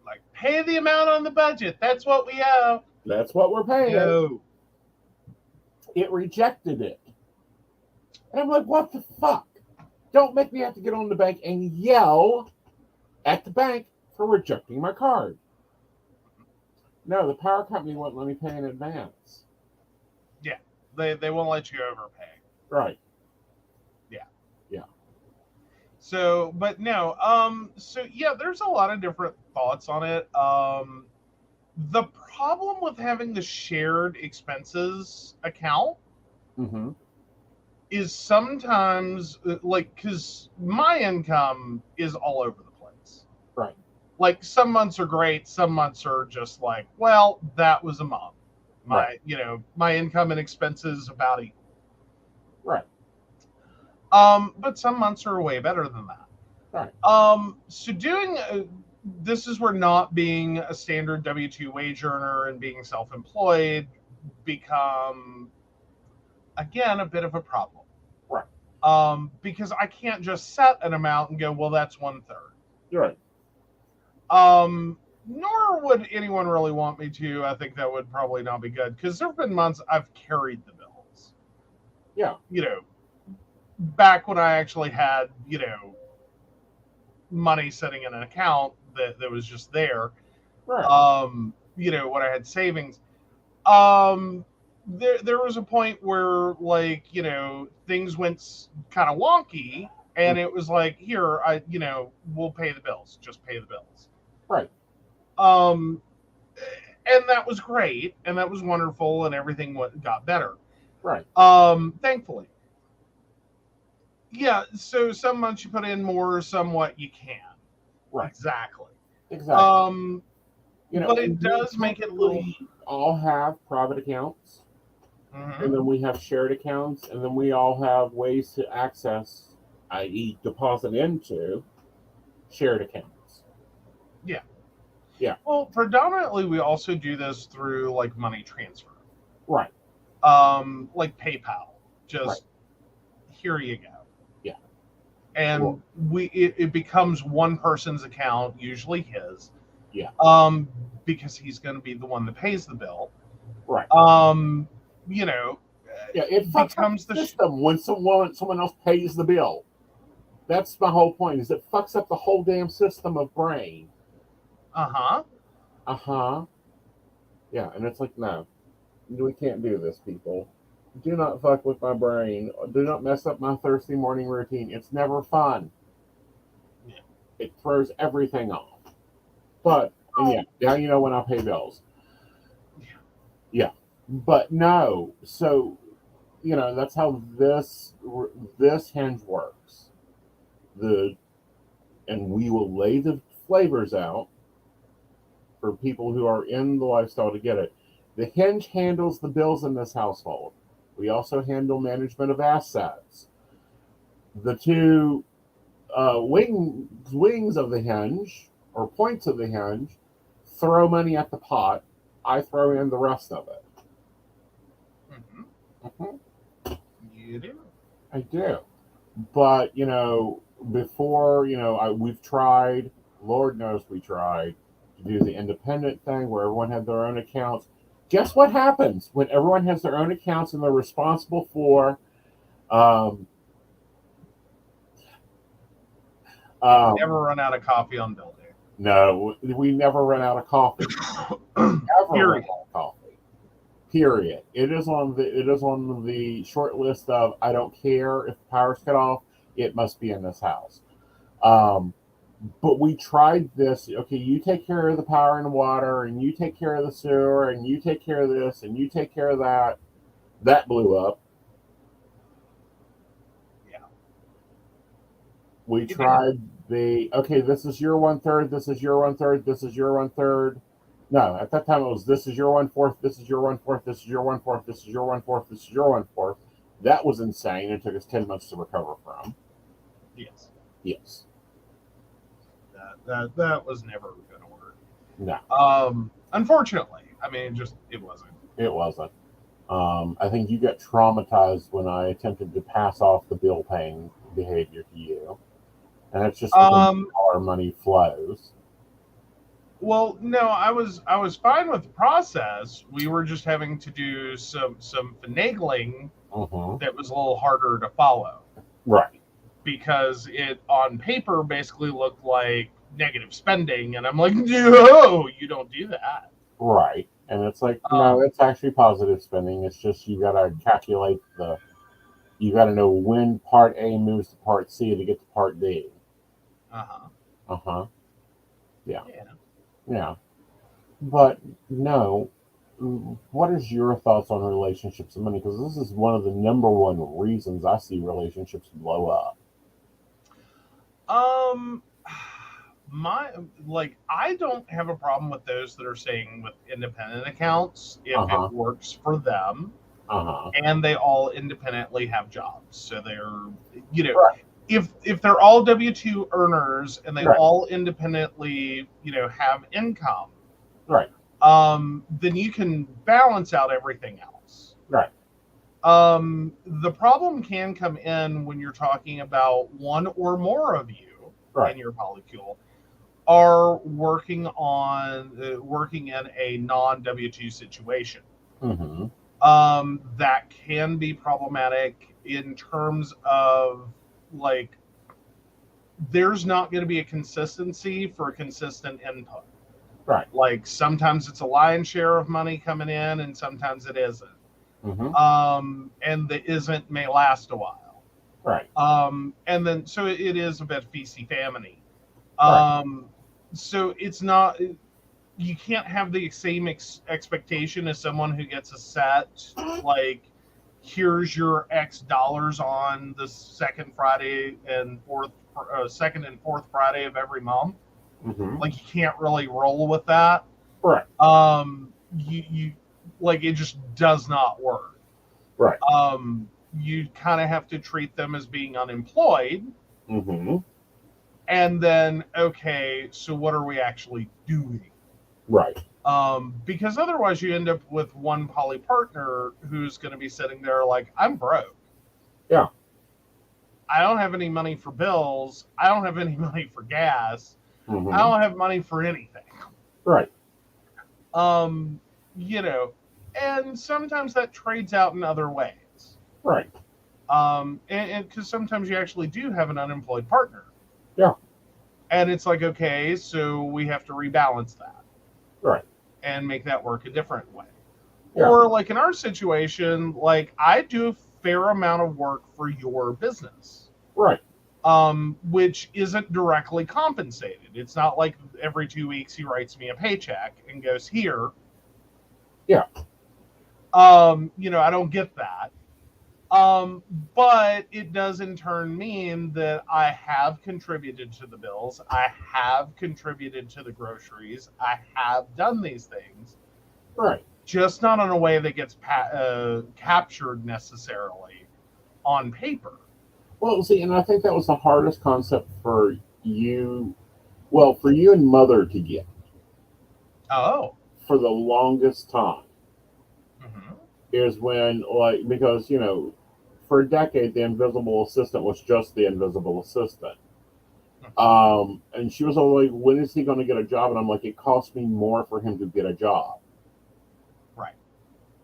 Like, pay the amount on the budget. That's what we owe. That's what we're paying. No. It rejected it. And I'm like, what the fuck? Don't make me have to get on the bank and yell at the bank for rejecting my card. No, the power company won't let me pay in advance. Yeah, they won't let you overpay. Right. Yeah. Yeah. So, but no, so yeah, there's a lot of different thoughts on it. The problem with having the shared expenses account Mm-hmm. is sometimes like, because my income is all over the place. Right. Like, some months are great, some months are just like, well, that was a month. Right. My income and expenses about equal. Right. But some months are way better than that. Right. So doing this is where not being a standard W-2 wage earner and being self-employed become, again, a bit of a problem. Right. Because I can't just set an amount and go, well, that's 1/3. Right. Nor would anyone really want me to. I think that would probably not be good, because there have been months I've carried the bills. Yeah. Back when I actually had, money sitting in an account that was just there. Right. When I had savings. There was a point where, like, things went kind of wonky, and it was like, here, we'll pay the bills. Just pay the bills. Right. And that was great, and that was wonderful, and everything got better. Right. Thankfully. Yeah, so some months you put in more, somewhat you can. Right. Exactly. But it does make it a little. All have private accounts, Mm-hmm. and then we have shared accounts, and then we all have ways to access, i.e., deposit into shared accounts. Yeah. Yeah. Well, predominantly we also do this through, like, money transfer. Right. Like PayPal. Just here you go. Yeah. And it becomes one person's account, usually his. Yeah. Because he's going to be the one that pays the bill. Right. Yeah, it becomes the system when someone else pays the bill. That's my whole point. Is it fucks up the whole damn system of brain. Yeah, and it's like, no, we can't do this, people. Do not fuck with my brain. Do not mess up my Thursday morning routine. It's never fun. Yeah. It throws everything off. But now you know when I pay bills. Yeah. But no, so that's how this hinge works. And we will lay the flavors out for people who are in the lifestyle to get it. The hinge handles the bills in this household. We also handle management of assets. The two wings of the hinge, or points of the hinge, throw money at the pot. I throw in the rest of it. Mm-hmm. You do. I do. But, before, we've tried, Lord knows we tried, to do the independent thing where everyone had their own accounts. Guess what happens when everyone has their own accounts and they're responsible for never run out of coffee on bill day. No, we never run out of coffee. Never run out of coffee. Period. It is on the short list of, I don't care if the power's cut off, it must be in this house. But we tried this. Okay, you take care of the power and the water, and you take care of the sewer, and you take care of this, and you take care of that. That blew up. Yeah. We tried this is your 1/3, this is your 1/3, this is your 1/3. No, at that time it was this is your 1/4, this is your 1/4, this is your 1/4, this is your 1/4, this is your 1/4. That was insane. It took us 10 months to recover from. Yes. Yes. That was never going to work. No. Unfortunately, I mean, it wasn't. It wasn't. I think you got traumatized when I attempted to pass off the bill paying behavior to you. And that's just how our money flows. Well, no, I was fine with the process. We were just having to do some finagling that was a little harder to follow. Right. Because it on paper basically looked like negative spending, and I'm like, no, you don't do that. Right. And it's like, no, it's actually positive spending. It's just you got to calculate you got to know when part A moves to part C to get to part D. Yeah. Yeah. But no, what is your thoughts on relationships and money? Because this is one of the number one reasons I see relationships blow up. I don't have a problem with those that are saying with independent accounts if it works for them, and they all independently have jobs. So they're, right. if they're all W-2 earners and they all independently, have income, right? Then you can balance out everything else, right? The problem can come in when you're talking about one or more of you in your polycule are working in a non W-2 situation. That can be problematic in terms of like there's not going to be a consistency for consistent input. Right. Like sometimes it's a lion's share of money coming in and sometimes it isn't. And the isn't may last a while. Right. And then so it is a bit feasty faminy. So it's not, you can't have the same expectation as someone who gets a set, like, here's your X dollars on the second and fourth Friday of every month. Like, you can't really roll with that. Right. You like, it just does not work. Right. You kind of have to treat them as being unemployed. And then, okay, so what are we actually doing? Right. Because otherwise you end up with one poly partner who's going to be sitting there like, I'm broke. Yeah. I don't have any money for bills. I don't have any money for gas. I don't have money for anything. Right. And sometimes that trades out in other ways. Right. And because sometimes you actually do have an unemployed partner. Yeah. And it's like, okay, so we have to rebalance that. Right. And make that work a different way. Yeah. Or like in our situation, like I do a fair amount of work for your business. Right. Which isn't directly compensated. It's not like every 2 weeks he writes me a paycheck and goes, here. Yeah. I don't get that. But it does in turn mean that I have contributed to the bills. I have contributed to the groceries. I have done these things. Right. Just not in a way that gets captured necessarily on paper. Well, see, and I think that was the hardest concept for you and Mother to get. Oh. For the longest time. Is when, like, because, for a decade, the invisible assistant was just the invisible assistant. And she was always like, when is he going to get a job? And I'm like, it costs me more for him to get a job. Right.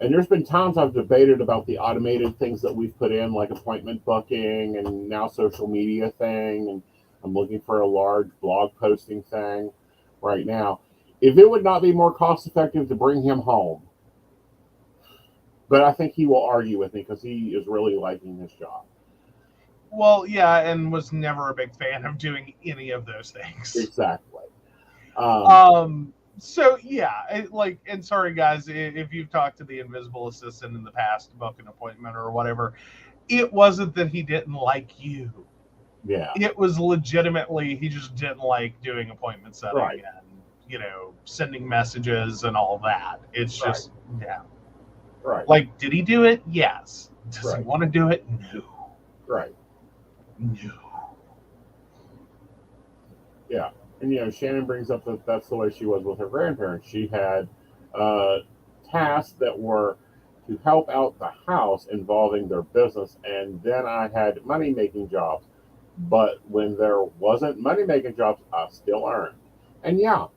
And there's been times I've debated about the automated things that we've put in, like appointment booking and now social media thing. And I'm looking for a large blog posting thing right now. If it would not be more cost effective to bring him home. But I think he will argue with me because he is really liking his job. Well, yeah, and was never a big fan of doing any of those things. Exactly. So yeah, and sorry guys, if you've talked to the invisible assistant in the past to book an appointment or whatever, it wasn't that he didn't like you. Yeah. It was legitimately he just didn't like doing appointment setting. Right. sending messages and all that. It's just, yeah. Right. Like, did he do it? Yes. Does he Right. want to do it? No. Right. No. Yeah. And, Shannon brings up that that's the way she was with her grandparents. She had tasks that were to help out the house involving their business. And then I had money-making jobs. But when there wasn't money-making jobs, I still earned. And yeah,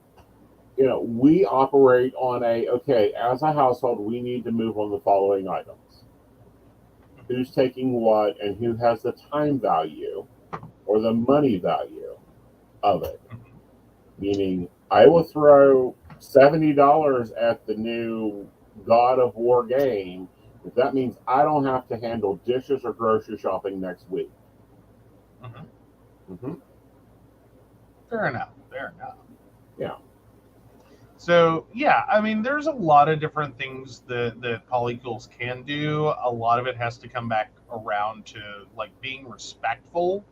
we operate on okay, as a household, we need to move on the following items. Who's taking what and who has the time value or the money value of it. Meaning, I will throw $70 at the new God of War game if that means I don't have to handle dishes or grocery shopping next week. Fair enough. Yeah. So, yeah, I mean, there's a lot of different things that polycules can do. A lot of it has to come back around to, like, being respectful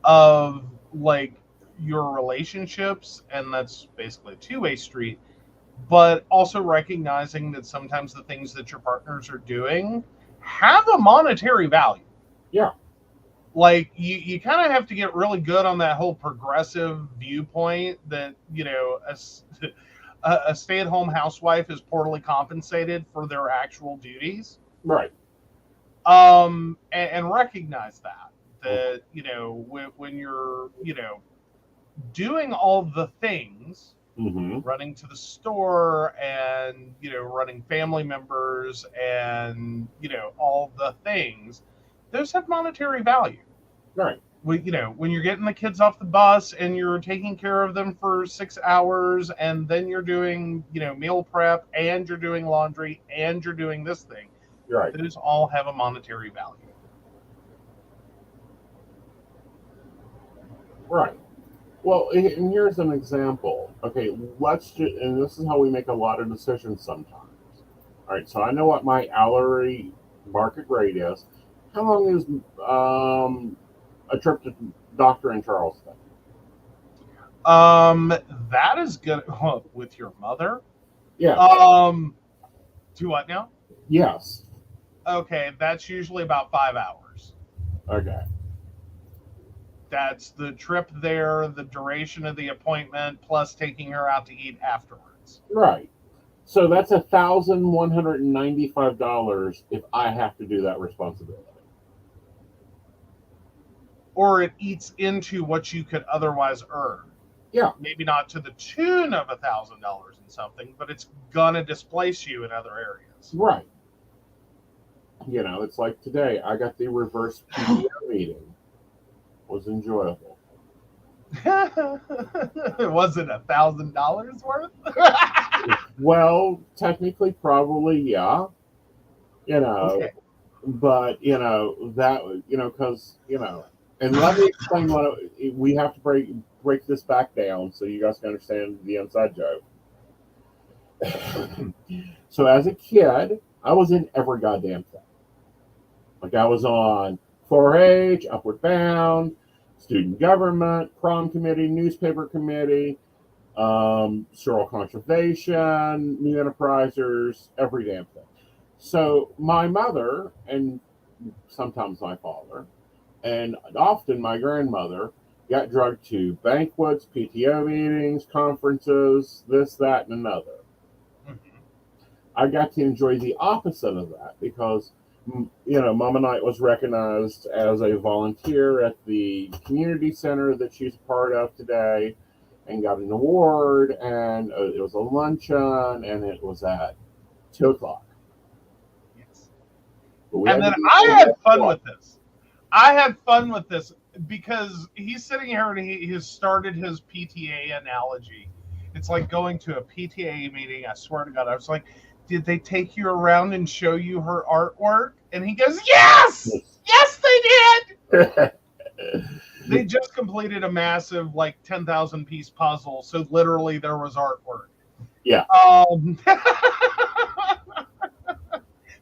of, like, your relationships, and that's basically a two-way street, but also recognizing that sometimes the things that your partners are doing have a monetary value. Yeah. Like, you kind of have to get really good on that whole progressive viewpoint that, a stay-at-home housewife is poorly compensated for their actual duties. Right. And recognize that, when you're, doing all the things, running to the store and, running family members and, all the things, those have monetary value. Right. When you're getting the kids off the bus and you're taking care of them for 6 hours and then you're doing, meal prep and you're doing laundry and you're doing this thing. Right. Those all have a monetary value. Right. Well, and here's an example. Okay, and this is how we make a lot of decisions sometimes. All right, so I know what my hourly market rate is. How long is a trip to doctor in Charleston? That is good. With your mother? Yeah. Do what now? Yes. Okay, that's usually about 5 hours. Okay. That's the trip there, the duration of the appointment, plus taking her out to eat afterwards. Right. So that's $1,195 if I have to do that responsibility. Or it eats into what you could otherwise earn. Yeah. Maybe not to the tune of $1,000 and something, but it's gonna displace you in other areas. Right. It's like today, I got the reverse PTO meeting. It was enjoyable. Was it $1,000 worth? Well, technically, probably, yeah. Okay. But that because and let me explain what we have to break this back down so you guys can understand the inside joke. So as a kid, I was in every goddamn thing. Like I was on 4-H, Upward Bound, student government, prom committee, newspaper committee, Rural Conservation, New Enterprisers, every damn thing. So my mother, and sometimes my father, and often my grandmother, got drugged to banquets, PTO meetings, conferences, this, that, and another. I got to enjoy the opposite of that because, Mama Night was recognized as a volunteer at the community center that she's a part of today and got an award, and it was a luncheon, and it was at 2 o'clock. Yes. And then I had fun with this. I had fun with this because he's sitting here and he has started his PTA analogy. It's like going to a PTA meeting. I swear to God, I was like, did they take you around and show you her artwork? And he goes, yes! Yes, they did! They just completed a massive, 10,000 piece puzzle. So literally there was artwork. Yeah.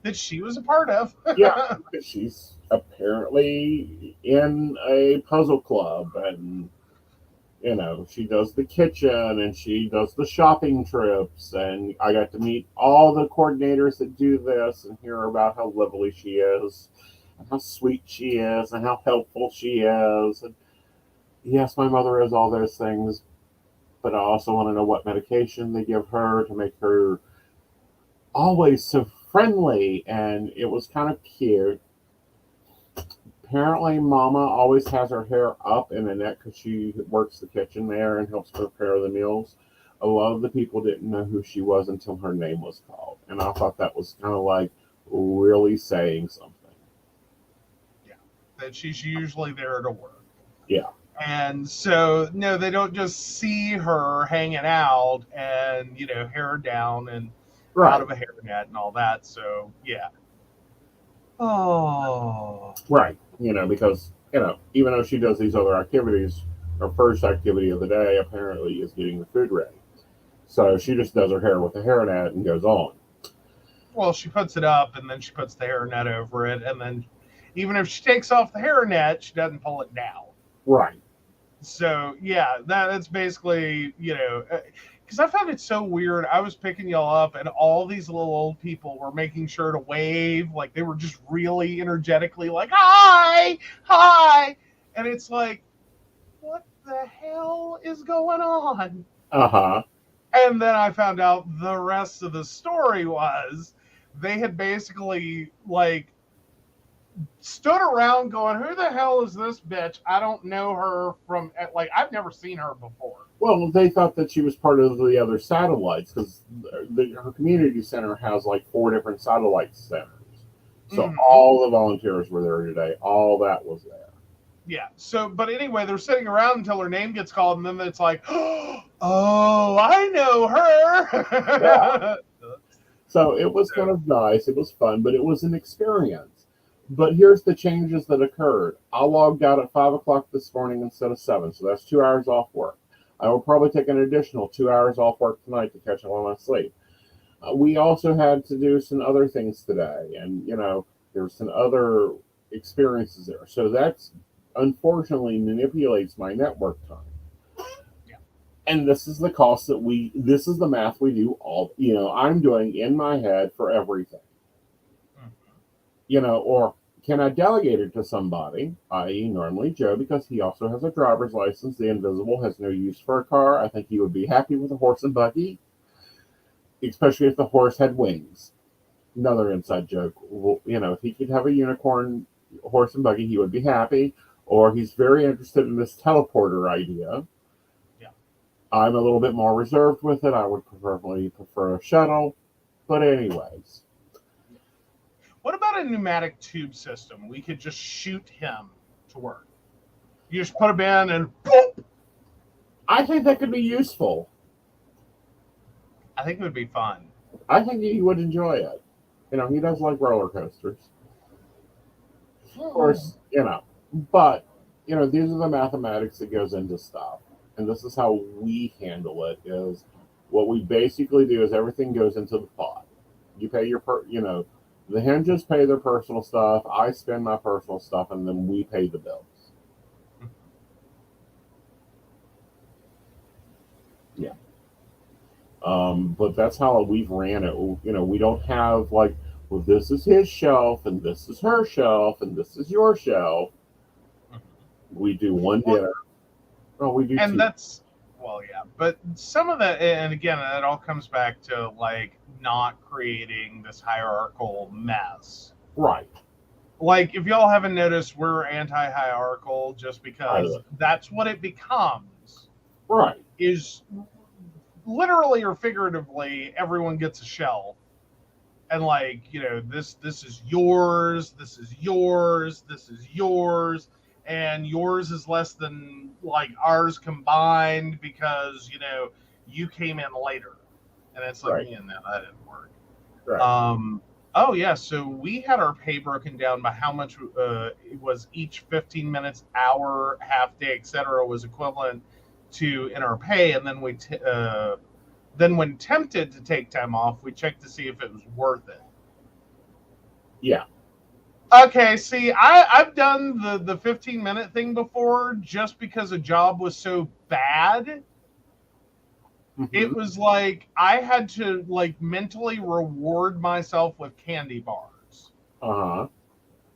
That she was a part of. Yeah. She's apparently in a puzzle club and, She does the kitchen and she does the shopping trips. And I got to meet all the coordinators that do this and hear about how lovely she is and how sweet she is and how helpful she is. And yes, my mother is all those things, but I also want to know what medication they give her to make her always so friendly. And it was kind of cute. Apparently, Mama always has her hair up in a net because she works the kitchen there and helps prepare the meals. A lot of the people didn't know who she was until her name was called. And I thought that was kind of like really saying something. Yeah, that she's usually there to work. Yeah. And so, no, they don't just see her hanging out and, hair down and out of a hairnet and all that. So, yeah. Oh. Right. Because, even though she does these other activities, her first activity of the day apparently is getting the food ready. So she just does her hair with a hairnet and goes on. Well, she puts it up and then she puts the hairnet over it. And then even if she takes off the hairnet, she doesn't pull it down. Right. So, yeah, that's basically, because I found it so weird. I was picking y'all up and all these little old people were making sure to wave. Like they were just really energetically like, hi, hi. And it's like, what the hell is going on? Uh-huh. And then I found out the rest of the story was they had basically like stood around going, who the hell is this bitch? I don't know her from, like, I've never seen her before. Well, they thought that she was part of the other satellites because her community center has like 4 different satellite centers. So all the volunteers were there today. All that was there. Yeah. So, but anyway, they're sitting around until her name gets called, and then it's like, oh, I know her. Yeah. So it was kind of nice. It was fun, but it was an experience. But here's the changes that occurred. I logged out at 5 o'clock this morning instead of 7, so that's 2 hours off work. I will probably take an additional 2 hours off work tonight to catch up on my sleep. We also had to do some other things today, and there's some other experiences there. So that's unfortunately manipulates my network time. Yeah. And this is the cost that this is the math we do all, I'm doing in my head for everything. Or can I delegate it to somebody, i.e. normally Joe, because he also has a driver's license. The invisible has no use for a car. I think he would be happy with a horse and buggy, especially if the horse had wings. Another inside joke. Well, if he could have a unicorn horse and buggy, he would be happy. Or he's very interested in this teleporter idea. Yeah. I'm a little bit more reserved with it. I would prefer a shuttle. But anyways. What about a pneumatic tube system? We could just shoot him to work. You just put him in and boop. I think that could be useful. I think it would be fun. I think he would enjoy it. He does like roller coasters. Of course, but, these are the mathematics that goes into stuff. And this is how we handle it is what we basically do is everything goes into the pot. You pay your, the hinges pay their personal stuff. I spend my personal stuff, and then we pay the bills. Yeah. But that's how we've ran it. We don't have like, well, this is his shelf, and this is her shelf, and this is your shelf. We do one dinner. Oh, we do. And 2. that's, well, yeah. But some of that, and again, it all comes back to like not creating this hierarchical mess. Right. Like, if y'all haven't noticed, we're anti-hierarchical just because that's what it becomes. Right. Is literally or figuratively, everyone gets a shelf. And like, this is yours, this is yours, this is yours, and yours is less than like ours combined because, you came in later. And it's like, man, that didn't work. Right. Oh, yeah. So we had our pay broken down by how much it was each 15 minutes, hour, half day, etc. was equivalent to in our pay. And then then when tempted to take time off, we checked to see if it was worth it. Yeah. Okay, see, I've done the 15-minute thing before just because a job was so bad. It was like I had to like mentally reward myself with candy bars. Uh-huh.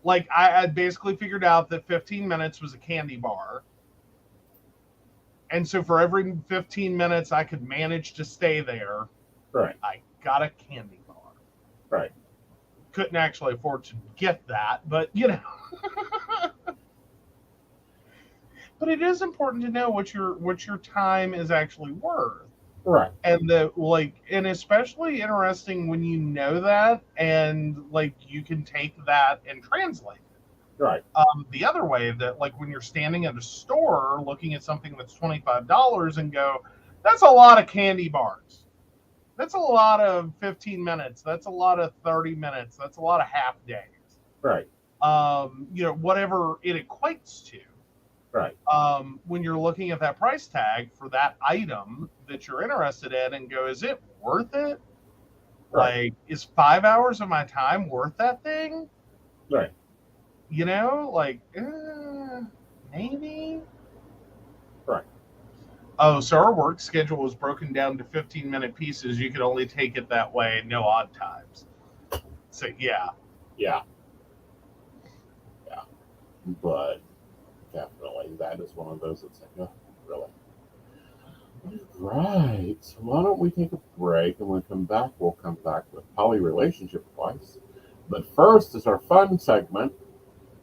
Like I basically figured out that 15 minutes was a candy bar. And so for every 15 minutes I could manage to stay there, Right. I got a candy bar. Right. Couldn't actually afford to get that, but you know. But it is important to know what your time is actually worth. Right. And and especially interesting when you know that and like you can take that and translate it. Right. The other way that like when you're standing at a store looking at something that's $25 and go, that's a lot of candy bars. That's a lot of 15 minutes. That's a lot of 30 minutes. That's a lot of half days. Right. Whatever it equates to. Right. When you're looking at that price tag for that item that you're interested in and go, is it worth it? Right. Like, is 5 hours of my time worth that thing? Right. You know, like, maybe. Right. Oh, so our work schedule was broken down to 15-minute pieces. You could only take it that way, no odd times. So, yeah. Yeah. Yeah. But definitely, that is one of those that's like, oh, really? Right. So why don't we take a break, and when we come back, we'll come back with poly relationship advice. But first is our fun segment,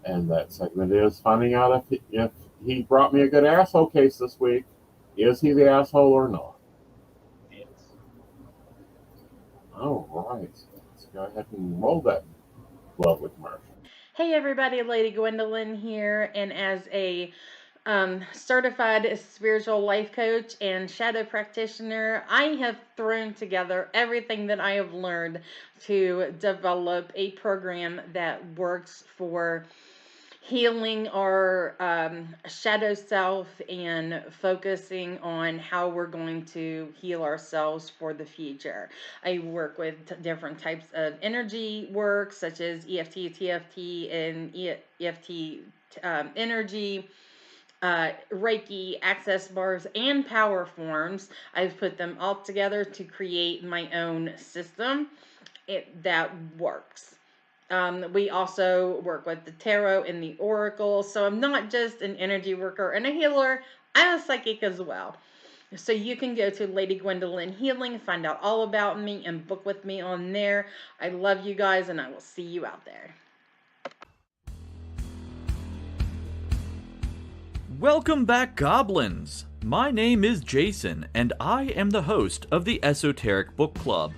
and that segment is finding out if he brought me a good asshole case this week. Is he the asshole or not? Yes. All right. Let's go ahead and roll that lovely commercial. Hey everybody, Lady Gwendolyn here, and as a certified spiritual life coach and shadow practitioner, I have thrown together everything that I have learned to develop a program that works for healing our shadow self and focusing on how we're going to heal ourselves for the future. I work with different types of energy work, such as EFT, TFT, and EFT energy, Reiki, access bars, and power forms. I've put them all together to create my own system that works. We also work with the tarot and the oracle. So I'm not just an energy worker and a healer, I'm a psychic as well. So you can go to Lady Gwendolyn Healing, find out all about me, and book with me on there. I love you guys, and I will see you out there. Welcome back, goblins! My name is Jason, and I am the host of the Esoteric Book Club,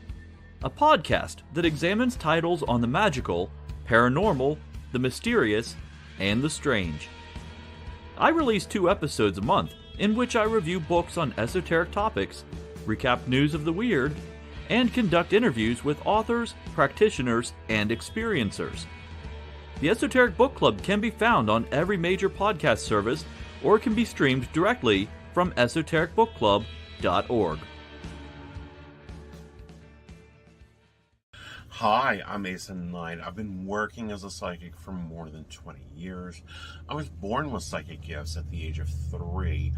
a podcast that examines titles on the magical, paranormal, the mysterious, and the strange. I release 2 episodes a month in which I review books on esoteric topics, recap news of the weird, and conduct interviews with authors, practitioners, and experiencers. The Esoteric Book Club can be found on every major podcast service or can be streamed directly from esotericbookclub.org. Hi, I'm Aeson. I've been working as a psychic for more than 20 years. I was born with psychic gifts at the age of 3.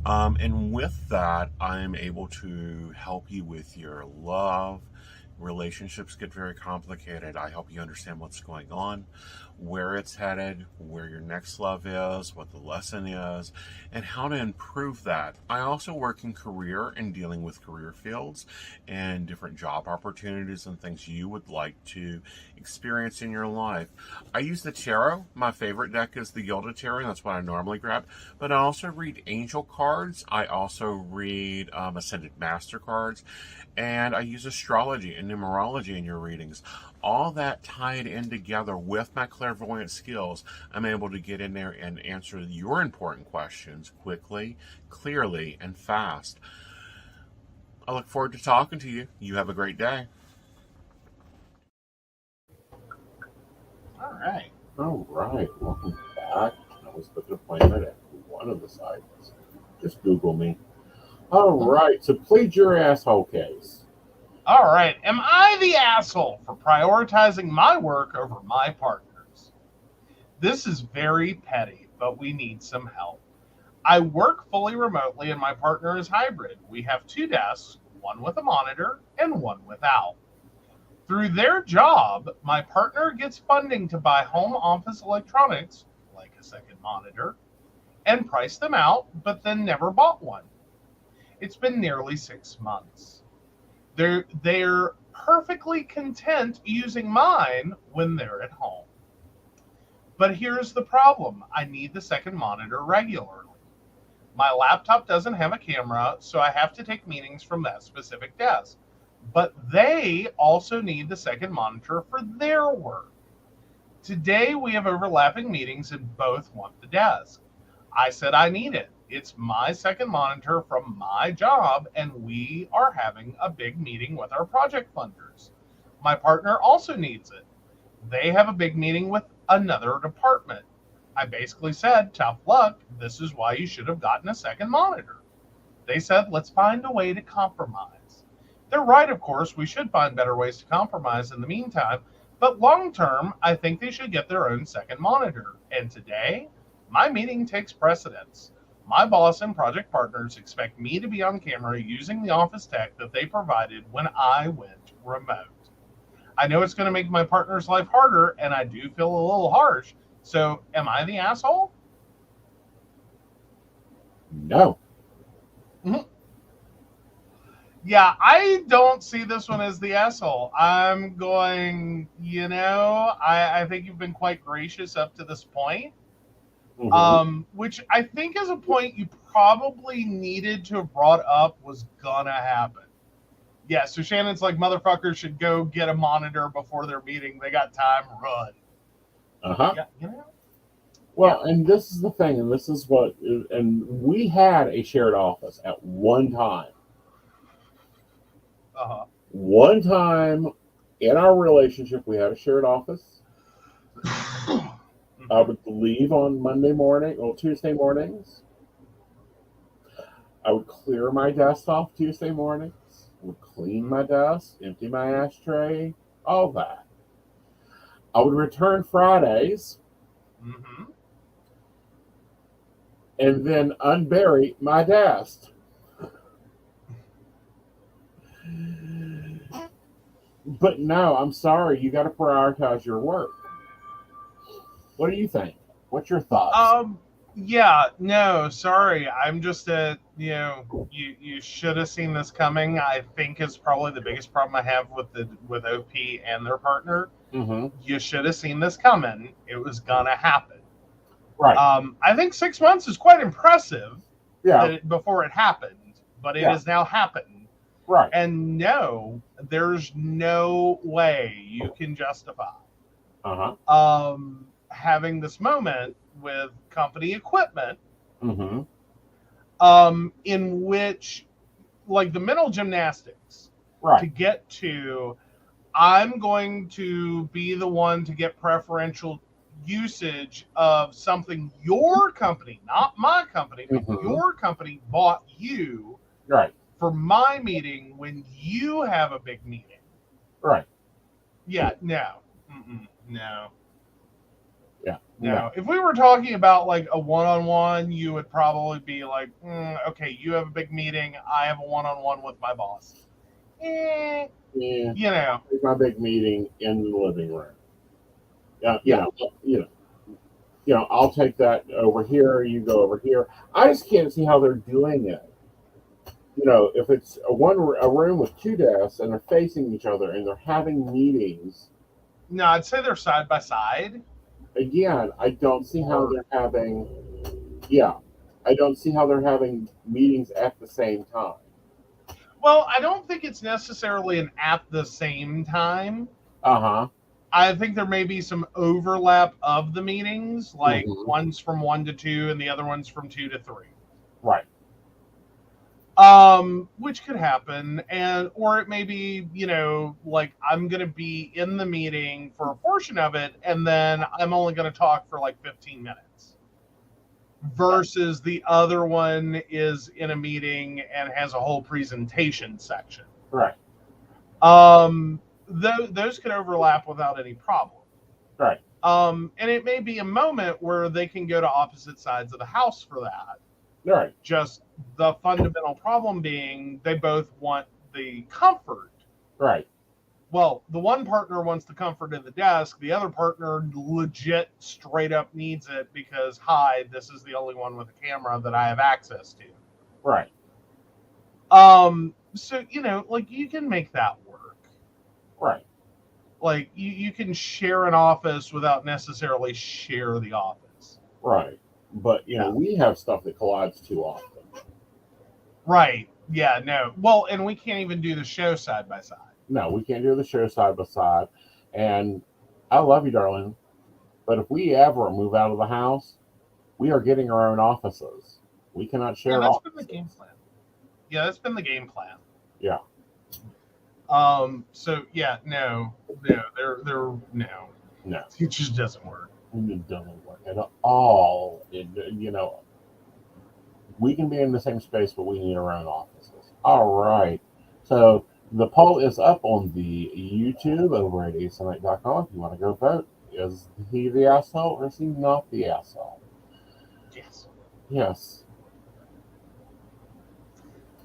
And with that, I'm able to help you with your love. Relationships get very complicated. I help you understand what's going on, where it's headed, where your next love is, what the lesson is, and how to improve that. I also work in career and dealing with career fields and different job opportunities and things you would like to experience in your life. I use the tarot. My favorite deck is the Gilded Tarot. That's what I normally grab. But I also read angel cards. I also read Ascended Master cards. And I use astrology and numerology in your readings. All that tied in together with my clairvoyant skills, I'm able to get in there and answer your important questions quickly, clearly, and fast. I look forward to talking to you. You have a great day. All right. All right. Welcome back. I was looking at appointment at one of the sites. Just Google me. All right. So plead your asshole case. All right. Am I the asshole for prioritizing my work over my partners? This is very petty, but we need some help. I work fully remotely and my partner is hybrid. We have 2 desks, one with a monitor and one without. Through their job, my partner gets funding to buy home office electronics, like a second monitor, and price them out, but then never bought one. It's been nearly 6 months. They're perfectly content using mine when they're at home. But here's the problem. I need the second monitor regularly. My laptop doesn't have a camera, so I have to take meetings from that specific desk. But they also need the second monitor for their work. Today we have overlapping meetings and both want the desk. I said I need it. It's my second monitor from my job, and we are having a big meeting with our project funders. My partner also needs it. They have a big meeting with another department. I basically said, tough luck, this is why you should have gotten a second monitor. They said, let's find a way to compromise. They're right, of course, we should find better ways to compromise in the meantime, but long term, I think they should get their own second monitor. And today, my meeting takes precedence. My boss and project partners expect me to be on camera using the office tech that they provided when I went remote. I know it's going to make my partner's life harder, and I do feel a little harsh. So, am I the asshole? No. Mm-hmm. Yeah, I don't see this one as the asshole. I'm going, I think you've been quite gracious up to this point. Which I think is a point you probably needed to have brought up was gonna happen. Yeah, so Shannon's like, motherfuckers should go get a monitor before their meeting. They got time, run. Yeah, Well, and this is the thing, and this is what, and we had a shared office at one time. One time in our relationship, we had a shared office. I would leave on Tuesday mornings. I would clear my desk off Tuesday mornings. I would clean my desk, empty my ashtray, all that. I would return Fridays. And then unbury my desk. But no, I'm sorry. You got to prioritize your work. What do you think? What's your thoughts? Yeah, no, sorry. I'm just you should have seen this coming. I think is probably the biggest problem I have with OP and their partner. You should have seen this coming. It was gonna happen. Right. I think 6 months is quite impressive. Yeah. Before it happened, but it has now happened. Right. And no, there's no way you can justify having this moment with company equipment in which, like, the mental gymnastics to get to, I'm going to be the one to get preferential usage of something your company, not my company, but your company bought you for my meeting when you have a big meeting. Right. Yeah, no. No. Yeah. No. If we were talking about like a one-on-one, you would probably be like, okay, you have a big meeting. I have a one-on-one with my boss. Yeah. Take my big meeting in the living room. I'll take that over here. You go over here. I just can't see how they're doing it. If it's a room with 2 desks and they're facing each other and they're having meetings. No, I'd say they're side by side. Again, I don't see how they're having. Yeah, I don't see how they're having meetings at the same time. Well, I don't think it's necessarily an at the same time. I think there may be some overlap of the meetings, like one's from 1 to 2 and the other one's from 2 to 3. Right. Which could happen, or it may be, like I'm going to be in the meeting for a portion of it, and then I'm only going to talk for like 15 minutes. Versus the other one is in a meeting and has a whole presentation section. Right. Those could overlap without any problem. Right. And it may be a moment where they can go to opposite sides of the house for that. Right. Just the fundamental problem being they both want the comfort. Right. Well, the one partner wants the comfort of the desk. The other partner legit straight up needs it because, hi, this is the only one with a camera that I have access to. Right. So, like you can make that work. Right. Like you can share an office without necessarily share the office. Right. But, we have stuff that collides too often. Right. Yeah, no. Well, and we can't even do the show side by side. No, we can't do the show side by side. And I love you, darling. But if we ever move out of the house, we are getting our own offices. We cannot share that's offices. Been the game plan. Yeah, that's been the game plan. Yeah. So yeah, no, they're no. It just doesn't work. It doesn't work at all. We can be in the same space, but we need our own offices. All right. So the poll is up on the YouTube over at Aeson.com. If you want to go vote, is he the asshole or is he not the asshole? Yes. Yes.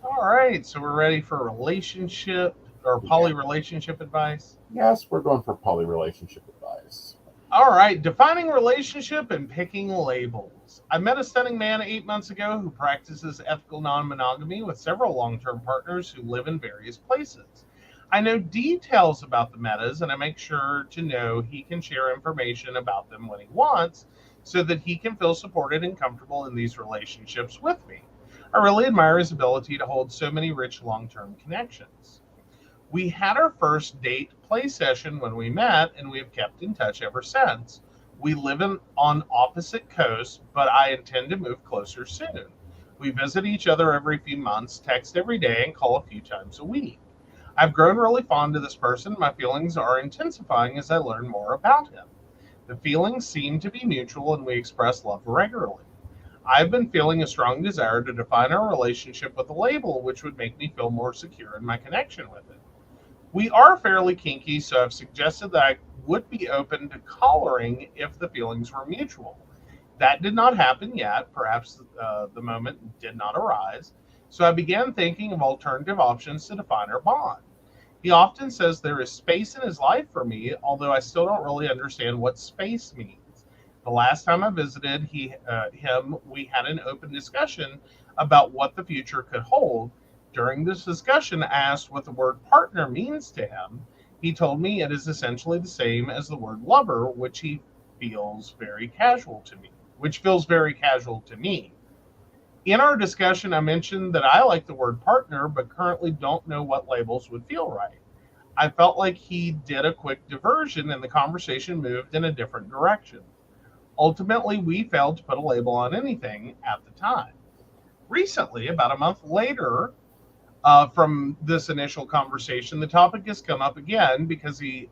All right. So we're ready for relationship or poly relationship advice. Yes, we're going for poly relationship advice. All right, defining relationship and picking labels. I met a stunning man 8 months ago who practices ethical non-monogamy with several long-term partners who live in various places. I know details about the metas, and I make sure to know he can share information about them when he wants so that he can feel supported and comfortable in these relationships with me. I really admire his ability to hold so many rich long-term connections. We had our first date play session when we met, and we have kept in touch ever since. We live on opposite coasts, but I intend to move closer soon. We visit each other every few months, text every day, and call a few times a week. I've grown really fond of this person. My feelings are intensifying as I learn more about him. The feelings seem to be mutual, and we express love regularly. I've been feeling a strong desire to define our relationship with a label, which would make me feel more secure in my connection with it. We are fairly kinky, so I've suggested that I would be open to collaring if the feelings were mutual. That did not happen yet. Perhaps the moment did not arise. So I began thinking of alternative options to define our bond. He often says there is space in his life for me, although I still don't really understand what space means. The last time I visited him, we had an open discussion about what the future could hold. During this discussion, I asked what the word partner means to him. He told me it is essentially the same as the word lover, which feels very casual to me. In our discussion, I mentioned that I like the word partner, but currently don't know what labels would feel right. I felt like he did a quick diversion and the conversation moved in a different direction. Ultimately, we failed to put a label on anything at the time. Recently, about a month later, from this initial conversation, the topic has come up again because he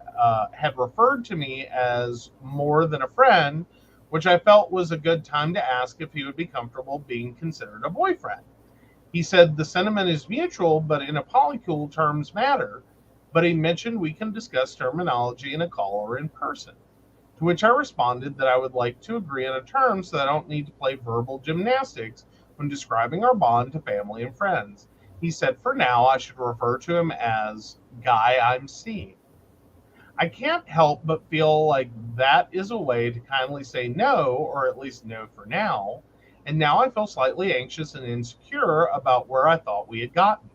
had referred to me as more than a friend, which I felt was a good time to ask if he would be comfortable being considered a boyfriend. He said the sentiment is mutual, but in a polycule terms matter, but he mentioned we can discuss terminology in a call or in person. To which I responded that I would like to agree on a term so that I don't need to play verbal gymnastics when describing our bond to family and friends. He said for now I should refer to him as guy I'm seeing. I can't help but feel like that is a way to kindly say no, or at least no for now, and now I feel slightly anxious and insecure about where I thought we had gotten.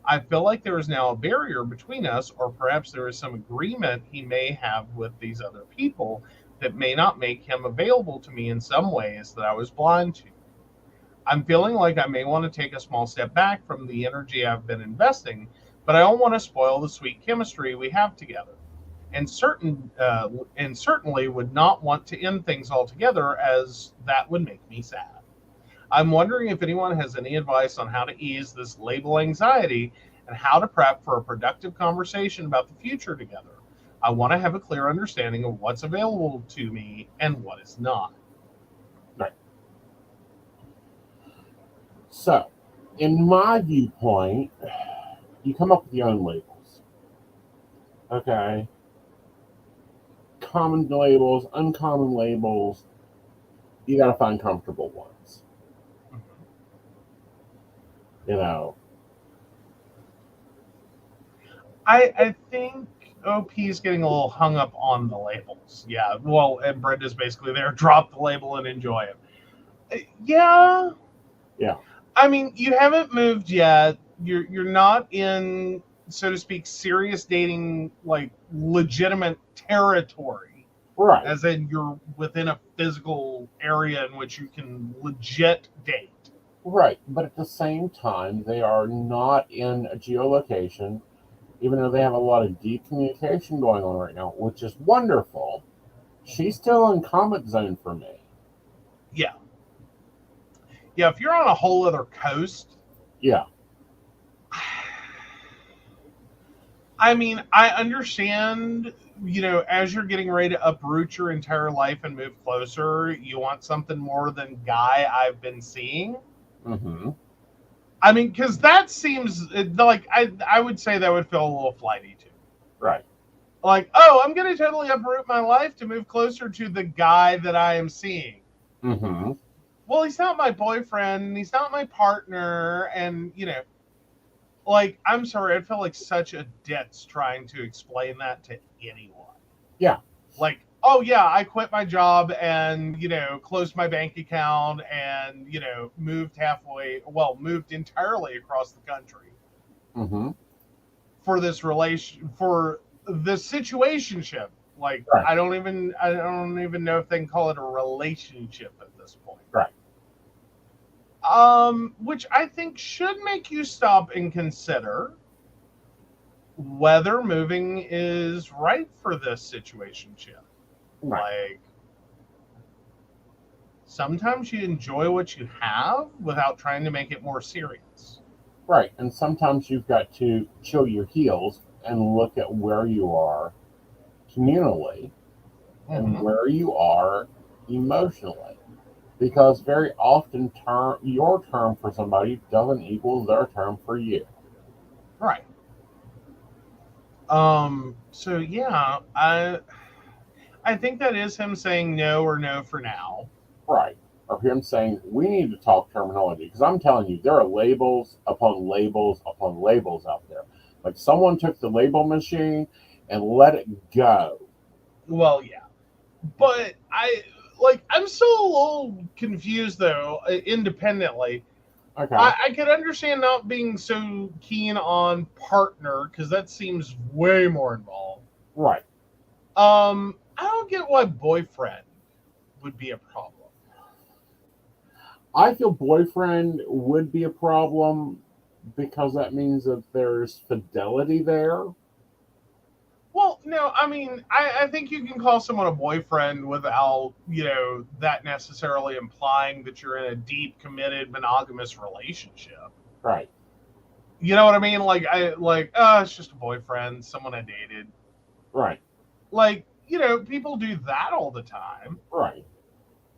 I feel like there is now a barrier between us, or perhaps there is some agreement he may have with these other people that may not make him available to me in some ways that I was blind to. I'm feeling like I may want to take a small step back from the energy I've been investing, but I don't want to spoil the sweet chemistry we have together, and certainly would not want to end things altogether, as that would make me sad. I'm wondering if anyone has any advice on how to ease this label anxiety and how to prep for a productive conversation about the future together. I want to have a clear understanding of what's available to me and what is not. Right. So, in my viewpoint, you come up with your own labels. Okay? common labels, uncommon labels. You got to find comfortable ones. You know. I think OP is getting a little hung up on the labels. Yeah, well, and Brenda's basically there. Drop the label and enjoy it. Yeah. Yeah. I mean, you haven't moved yet. You're not in, so to speak, serious dating, like legitimate territory. Right. As in, you're within a physical area in which you can legit date. Right. But at the same time, they are not in a geolocation, even though they have a lot of deep communication going on right now, which is wonderful. She's still in comment zone for me. Yeah. Yeah, if you're on a whole other coast. Yeah. I mean, I understand, as you're getting ready to uproot your entire life and move closer, you want something more than guy I've been seeing. Mm-hmm. I mean, because that seems like I would say that would feel a little flighty too. Right. Like, oh, I'm going to totally uproot my life to move closer to the guy that I am seeing. Mm-hmm. Well, he's not my boyfriend, and he's not my partner, and, like, I'm sorry, I feel like such a ditz trying to explain that to anyone. Yeah. Like, oh, yeah, I quit my job and, closed my bank account and, moved entirely across the country. Mm-hmm. For this situationship. Like, right. I don't even know if they can call it a relationship at this point. Right. Which I think should make you stop and consider whether moving is right for this situationship. Right. Like, sometimes you enjoy what you have without trying to make it more serious. Right. And sometimes you've got to chill your heels and look at where you are communally and where you are emotionally. Because very often your term for somebody doesn't equal their term for you. Right. So yeah, I think that is him saying no or no for now. Right. Or him saying, we need to talk terminology. Because I'm telling you, there are labels upon labels upon labels out there. Like someone took the label machine and let it go. Well, yeah. But I'm still a little confused, though, independently. Okay. I could understand not being so keen on partner, because that seems way more involved. Right. I don't get why boyfriend would be a problem. I feel boyfriend would be a problem because that means that there's fidelity there. Well, no, I mean, I think you can call someone a boyfriend without, that necessarily implying that you're in a deep, committed, monogamous relationship. Right. You know what I mean? It's just a boyfriend, someone I dated. Right. Like, people do that all the time. Right.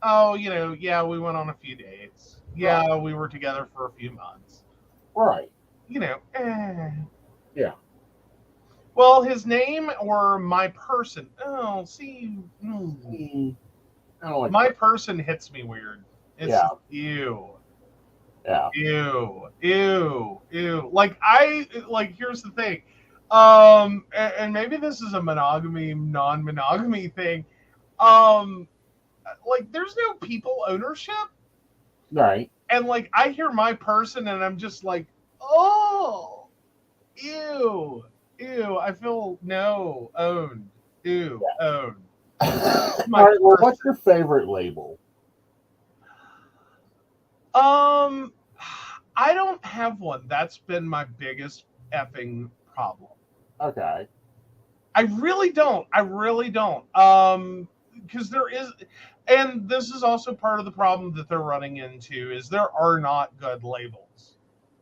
Oh, yeah, we went on a few dates. Yeah, we were together for a few months. Right. Yeah. Well, his name or my person. Oh, see. I don't like my that. person hits me weird. It's ew. Yeah. Ew. Like, here's the thing. And maybe this is a monogamy, non-monogamy thing. Like, there's no people ownership. Right. And, like, I hear my person and I'm just like, oh, ew. I feel owned. Ew, owned. All right, well, what's your favorite label? I don't have one. That's been my biggest effing problem. Okay. I really don't. Because there is, and this is also part of the problem that they're running into, is there are not good labels.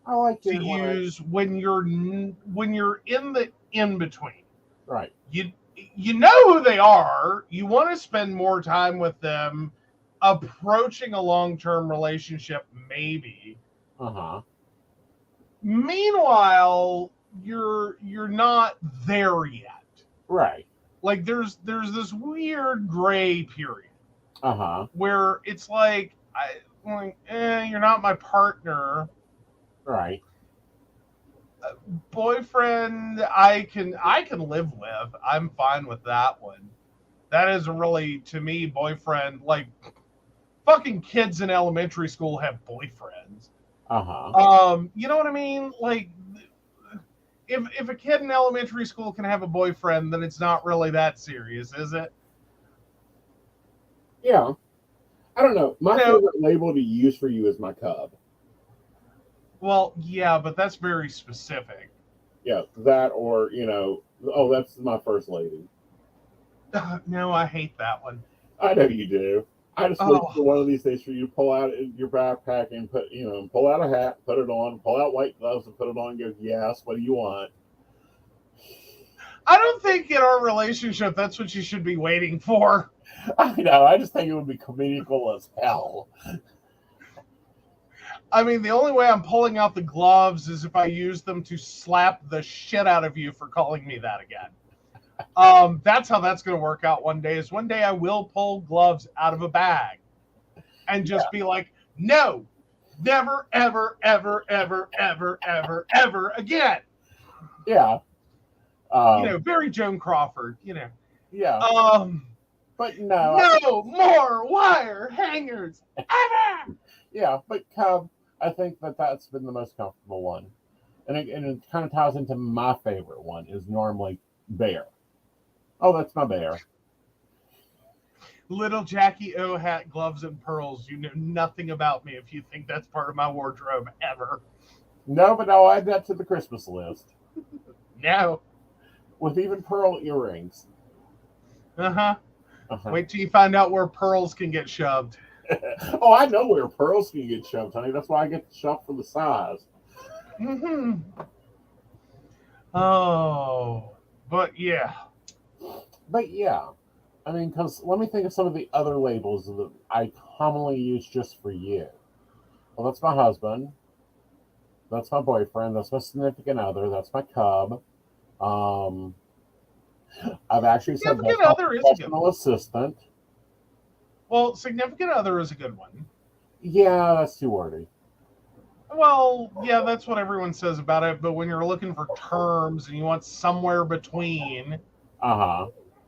I like to use when you're in the in between. Right. You know who they are. You want to spend more time with them, approaching a long-term relationship, maybe. Meanwhile, you're not there yet. Right. Like there's this weird gray period where it's like you're not my partner. Right. Boyfriend, I can live with. I'm fine with that one. That is really, to me, boyfriend, like fucking kids in elementary school have boyfriends. You know what I mean? Like if a kid in elementary school can have a boyfriend, then it's not really that serious, is it? Yeah. I don't know. My favorite label to use for you is my cub. Well, yeah, but that's very specific. Yeah, that or, oh, that's my first lady. No, I hate that one. I know you do. I just wait for one of these days for you to pull out your backpack and pull out a hat, put it on, pull out white gloves and put it on and go, yes, what do you want? I don't think in our relationship that's what you should be waiting for. I know. I just think it would be comical as hell. I mean, the only way I'm pulling out the gloves is if I use them to slap the shit out of you for calling me that again. That's how that's going to work out one day, is one day I will pull gloves out of a bag and just be like, no, never, ever, ever, ever, ever, ever, ever again. Yeah. Very Joan Crawford, Yeah. But no. No more wire hangers ever. Yeah, but Cub, I think that's been the most comfortable one. And it kind of ties into my favorite one is normally Bear. Oh, that's my Bear. Little Jackie O hat, gloves, and pearls. You know nothing about me if you think that's part of my wardrobe ever. No, but I'll add that to the Christmas list. No. With even pearl earrings. Wait till you find out where pearls can get shoved. Oh, I know where pearls can get shoved, honey. That's why I get the shove for the size. Oh, but yeah. I mean, because let me think of some of the other labels that I commonly use just for you. Well, that's my husband. That's my boyfriend. That's my significant other. That's my cub. I've actually said that's my professional assistant. Well, significant other is a good one. Yeah, that's too wordy. Well, yeah, that's what everyone says about it. But when you're looking for terms and you want somewhere between,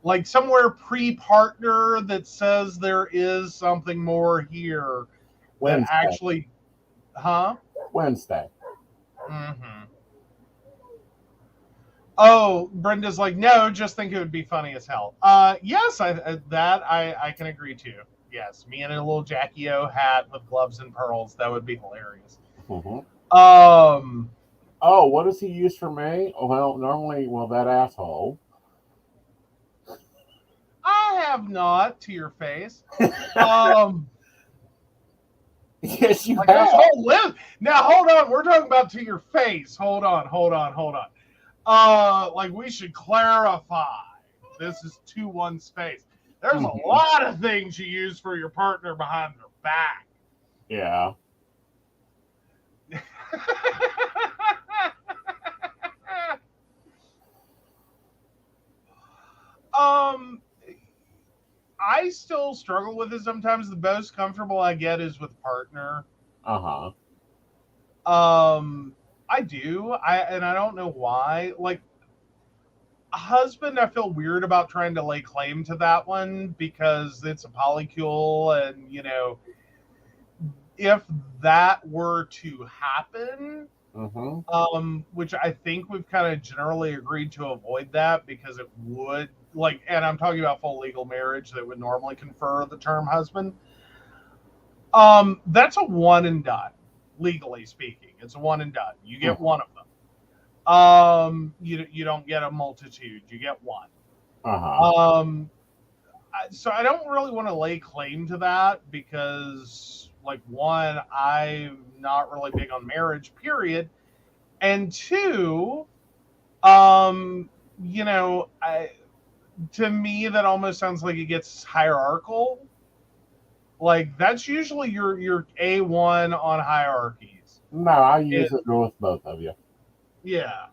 like somewhere pre-partner that says there is something more here, Wednesday. That actually, Wednesday. Oh, Brenda's like, no, just think it would be funny as hell. Yes, I can agree to. Yes, me in a little Jackie O hat with gloves and pearls, that would be hilarious. Oh, what does he use for me? Well, normally, that asshole. I have not, to your face. Yes, you like have. Whole list. Now, hold on. We're talking about to your face. Hold on. Like we should clarify. This is 2-1 space. There's a lot of things you use for your partner behind their back. Yeah. I still struggle with it sometimes. The most comfortable I get is with partner. I do. I don't know why. Like a husband, I feel weird about trying to lay claim to that one because it's a polycule, and if that were to happen, which I think we've kind of generally agreed to avoid that because it would and I'm talking about full legal marriage that would normally confer the term husband. That's a one and done, legally speaking. It's a one and done. You get one of them. You don't get a multitude. You get one. So I don't really want to lay claim to that because, one, I'm not really big on marriage, period. And two, to me, that almost sounds like it gets hierarchical. Like, that's usually your A1 on hierarchies. No, I use it with both of you. Yeah.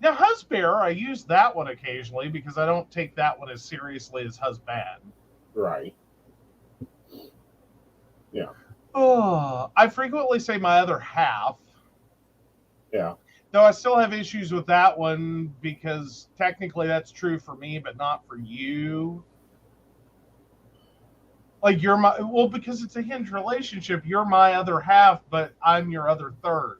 Now, husbear, I use that one occasionally because I don't take that one as seriously as husband. Right. Yeah. Oh, I frequently say my other half. Yeah. Though I still have issues with that one because technically that's true for me, but not for you. Like you're my, well, because it's a hinge relationship, you're my other half, but I'm your other third.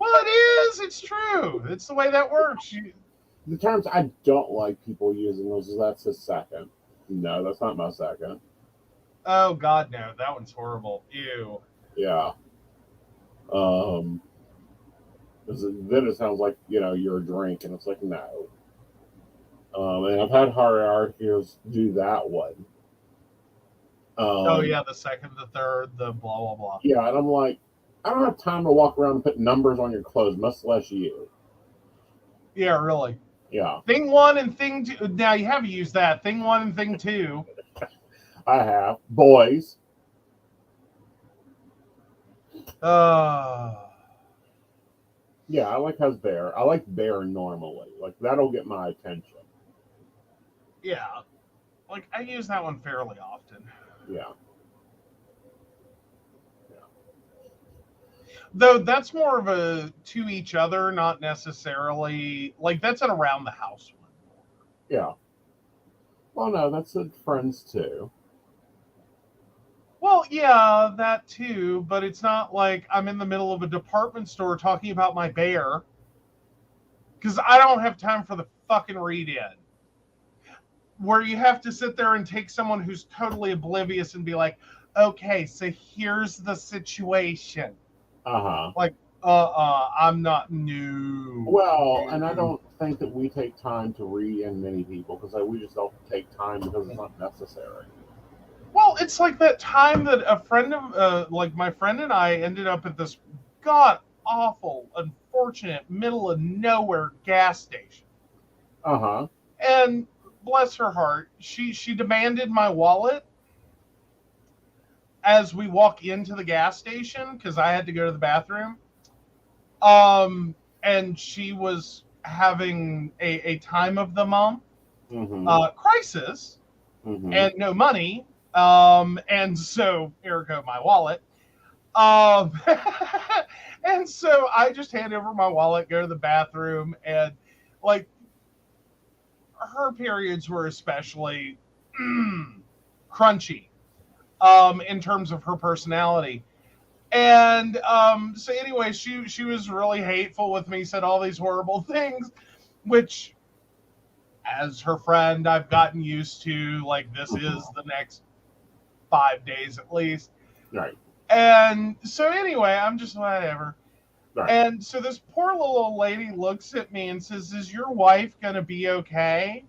Well, it is. It's true. It's the way that works. The terms I don't like people using was that's his second. No, that's not my second. Oh God, no, that one's horrible. Ew. Yeah. Then it sounds like you're a drink, and it's like no. And I've had hierarchies do that one. Oh yeah, the second, the third, the blah blah blah. Yeah, and I'm like, I don't have time to walk around and put numbers on your clothes, much less you. Yeah, really. Yeah. Thing one and thing two. Now you have used that. Thing one and thing two. I have. Boys. Yeah, I like husbear. I like bear normally. Like that'll get my attention. Yeah. Like I use that one fairly often. Yeah. Though that's more of a to each other, not necessarily like that's an around the house one. Yeah. Well, no, that's friends too. Well, yeah, that too, but it's not like I'm in the middle of a department store talking about my bear. Because I don't have time for the fucking read in. Where you have to sit there and take someone who's totally oblivious and be like, okay, so here's the situation. Like, I'm not new. Well, and I don't think that we take time to read in many people because we just don't take time because it's not necessary. Well, it's like that time that a friend of, like my friend and I ended up at this god awful, unfortunate, middle of nowhere gas station. And bless her heart, she demanded my wallet as we walk into the gas station because I had to go to the bathroom. And she was having a time of the month crisis and no money. And so ergo my wallet. And so I just hand over my wallet, go to the bathroom, and like her periods were especially crunchy in terms of her personality. And so anyway, she was really hateful with me, said all these horrible things, which as her friend I've gotten used to. Like this is the next 5 days at least. Right. And so anyway, I'm just whatever. Right. And so this poor little old lady looks at me and says, "Is your wife going to be okay?"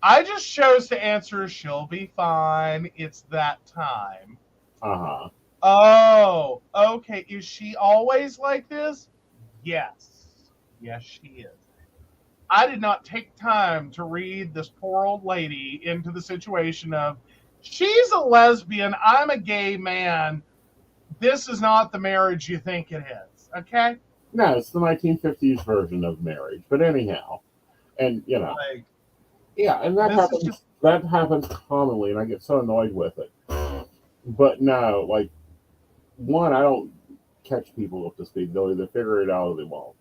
I just chose to answer, "She'll be fine. It's that time." Oh, okay. Is she always like this? Yes. Yes, she is. I did not take time to read this poor old lady into the situation of, she's a lesbian, I'm a gay man. This is not the marriage you think it is, okay? No, it's the 1950s version of marriage. But anyhow, and like, yeah, and that happens. That happens commonly, and I get so annoyed with it. But no, like one, I don't catch people up to speed. They'll either figure it out or they won't.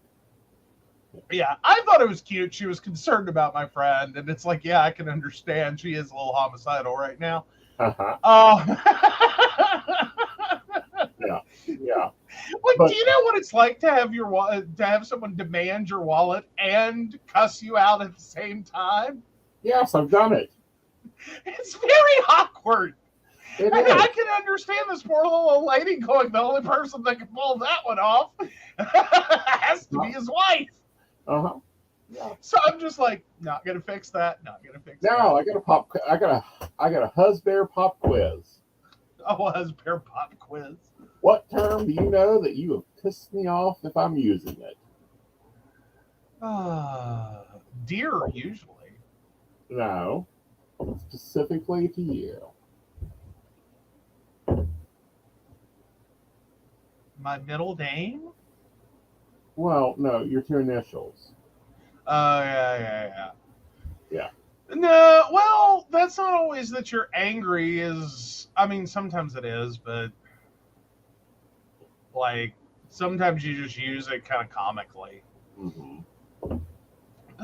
Yeah, I thought it was cute. She was concerned about my friend, and it's like, yeah, I can understand. She is a little homicidal right now. Yeah. Like, do you know what it's like to have someone demand your wallet and cuss you out at the same time? Yes, I've done it. It's very awkward. I can understand this poor little lady going, the only person that can pull that one off has to be his wife. Yeah. So I'm just like, not gonna fix that. Not gonna fix that. No, I got a husbear pop quiz. Oh, a husbear pop quiz. What term do you know that you have pissed me off if I'm using it? Dear, usually. No, specifically to you. My middle name? Well, no, your two initials. Oh, yeah. Yeah. No, well, that's not always that you're angry. I mean, sometimes it is, but like sometimes you just use it kind of comically. Mm-hmm.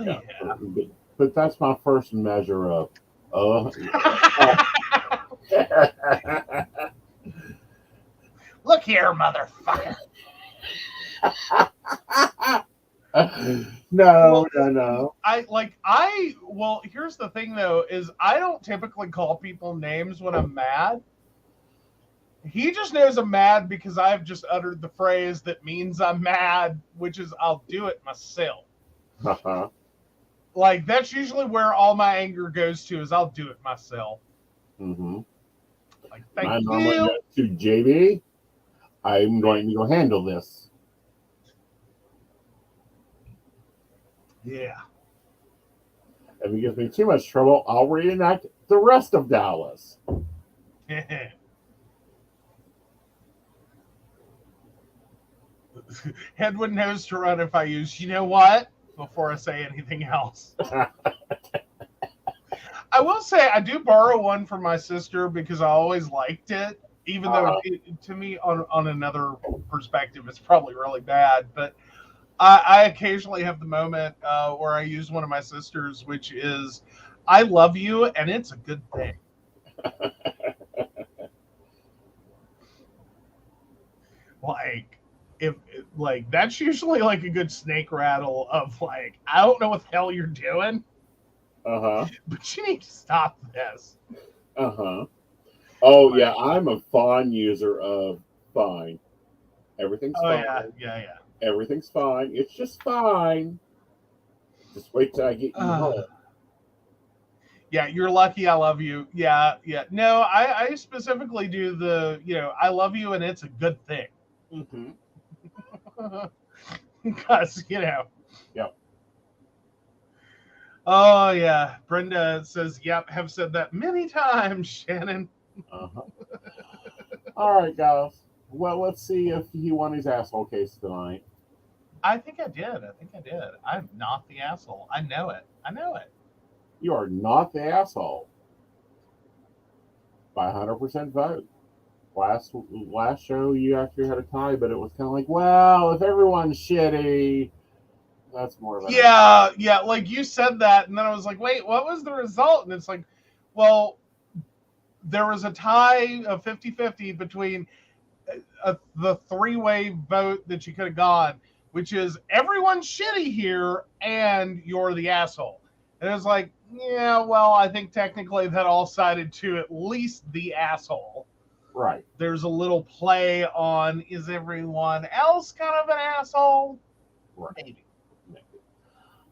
Yeah. But that's my first measure of. Look here, motherfucker. No. Well, here's the thing though, is I don't typically call people names when I'm mad. He just knows I'm mad because I've just uttered the phrase that means I'm mad, which is I'll do it myself. Uh-huh. Like, that's usually where all my anger goes to, is I'll do it myself. Mm-hmm. Like, thank I you. normally go to JB. I'm going to go handle this. Yeah. If it gives me too much trouble, I'll reenact the rest of Dallas. Hedwig knows to run if I use, you know what, before I say anything else. I will say I do borrow one from my sister because I always liked it, even though to me, on another perspective, it's probably really bad. But I occasionally have the moment where I use one of my sisters, which is, I love you, and it's a good thing. That's usually like a good snake rattle of like, I don't know what the hell you're doing. But you need to stop this. Oh, yeah, I'm a fine user of fine. Everything's fine. Yeah. Everything's fine. It's just fine. Just wait till I get you home. Yeah, you're lucky. I love you. Yeah. No, I specifically do the, I love you and it's a good thing. Mm-hmm. Because, Yep. Oh, yeah. Brenda says, yep, have said that many times, Shannon. All right, guys. Well, let's see if he won his asshole case tonight. I think I did. I'm not the asshole. I know it. You are not the asshole. By 100% vote. Last show, you actually had a tie, but it was kind of like, well, if everyone's shitty, that's more of a... Yeah, like you said that, and then I was like, wait, what was the result? And it's like, well, there was a tie of 50-50 between the three-way vote that you could have gone, which is everyone's shitty here, and you're the asshole. And it was like, yeah, well, I think technically that all sided to at least the asshole. Right. There's a little play on, is everyone else kind of an asshole? Right. Maybe.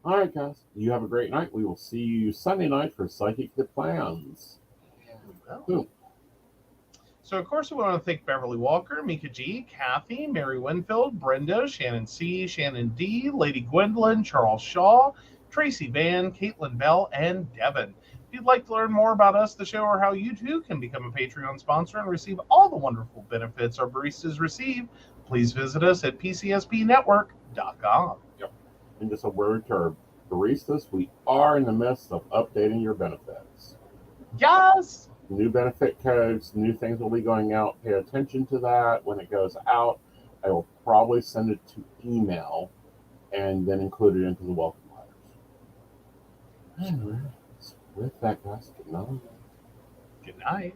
All right, guys. You have a great night. We will see you Sunday night for Psychic the Plans. Boom. So, of course, we want to thank Beverly Walker, Mika G, Kathy, Mary Winfield, Brenda, Shannon C, Shannon D, Lady Gwendolyn, Charles Shaw, Tracy Van, Caitlin Bell, and Devin. If you'd like to learn more about us, the show, or how you too can become a Patreon sponsor and receive all the wonderful benefits our baristas receive, please visit us at pcspnetwork.com. Yep. And just a word to our baristas, we are in the midst of updating your benefits. Yes! New benefit codes, new things will be going out. Pay attention to that. When it goes out, I will probably send it to email and then include it into the welcome letters. Anyway, with that, guys, good night. Good night.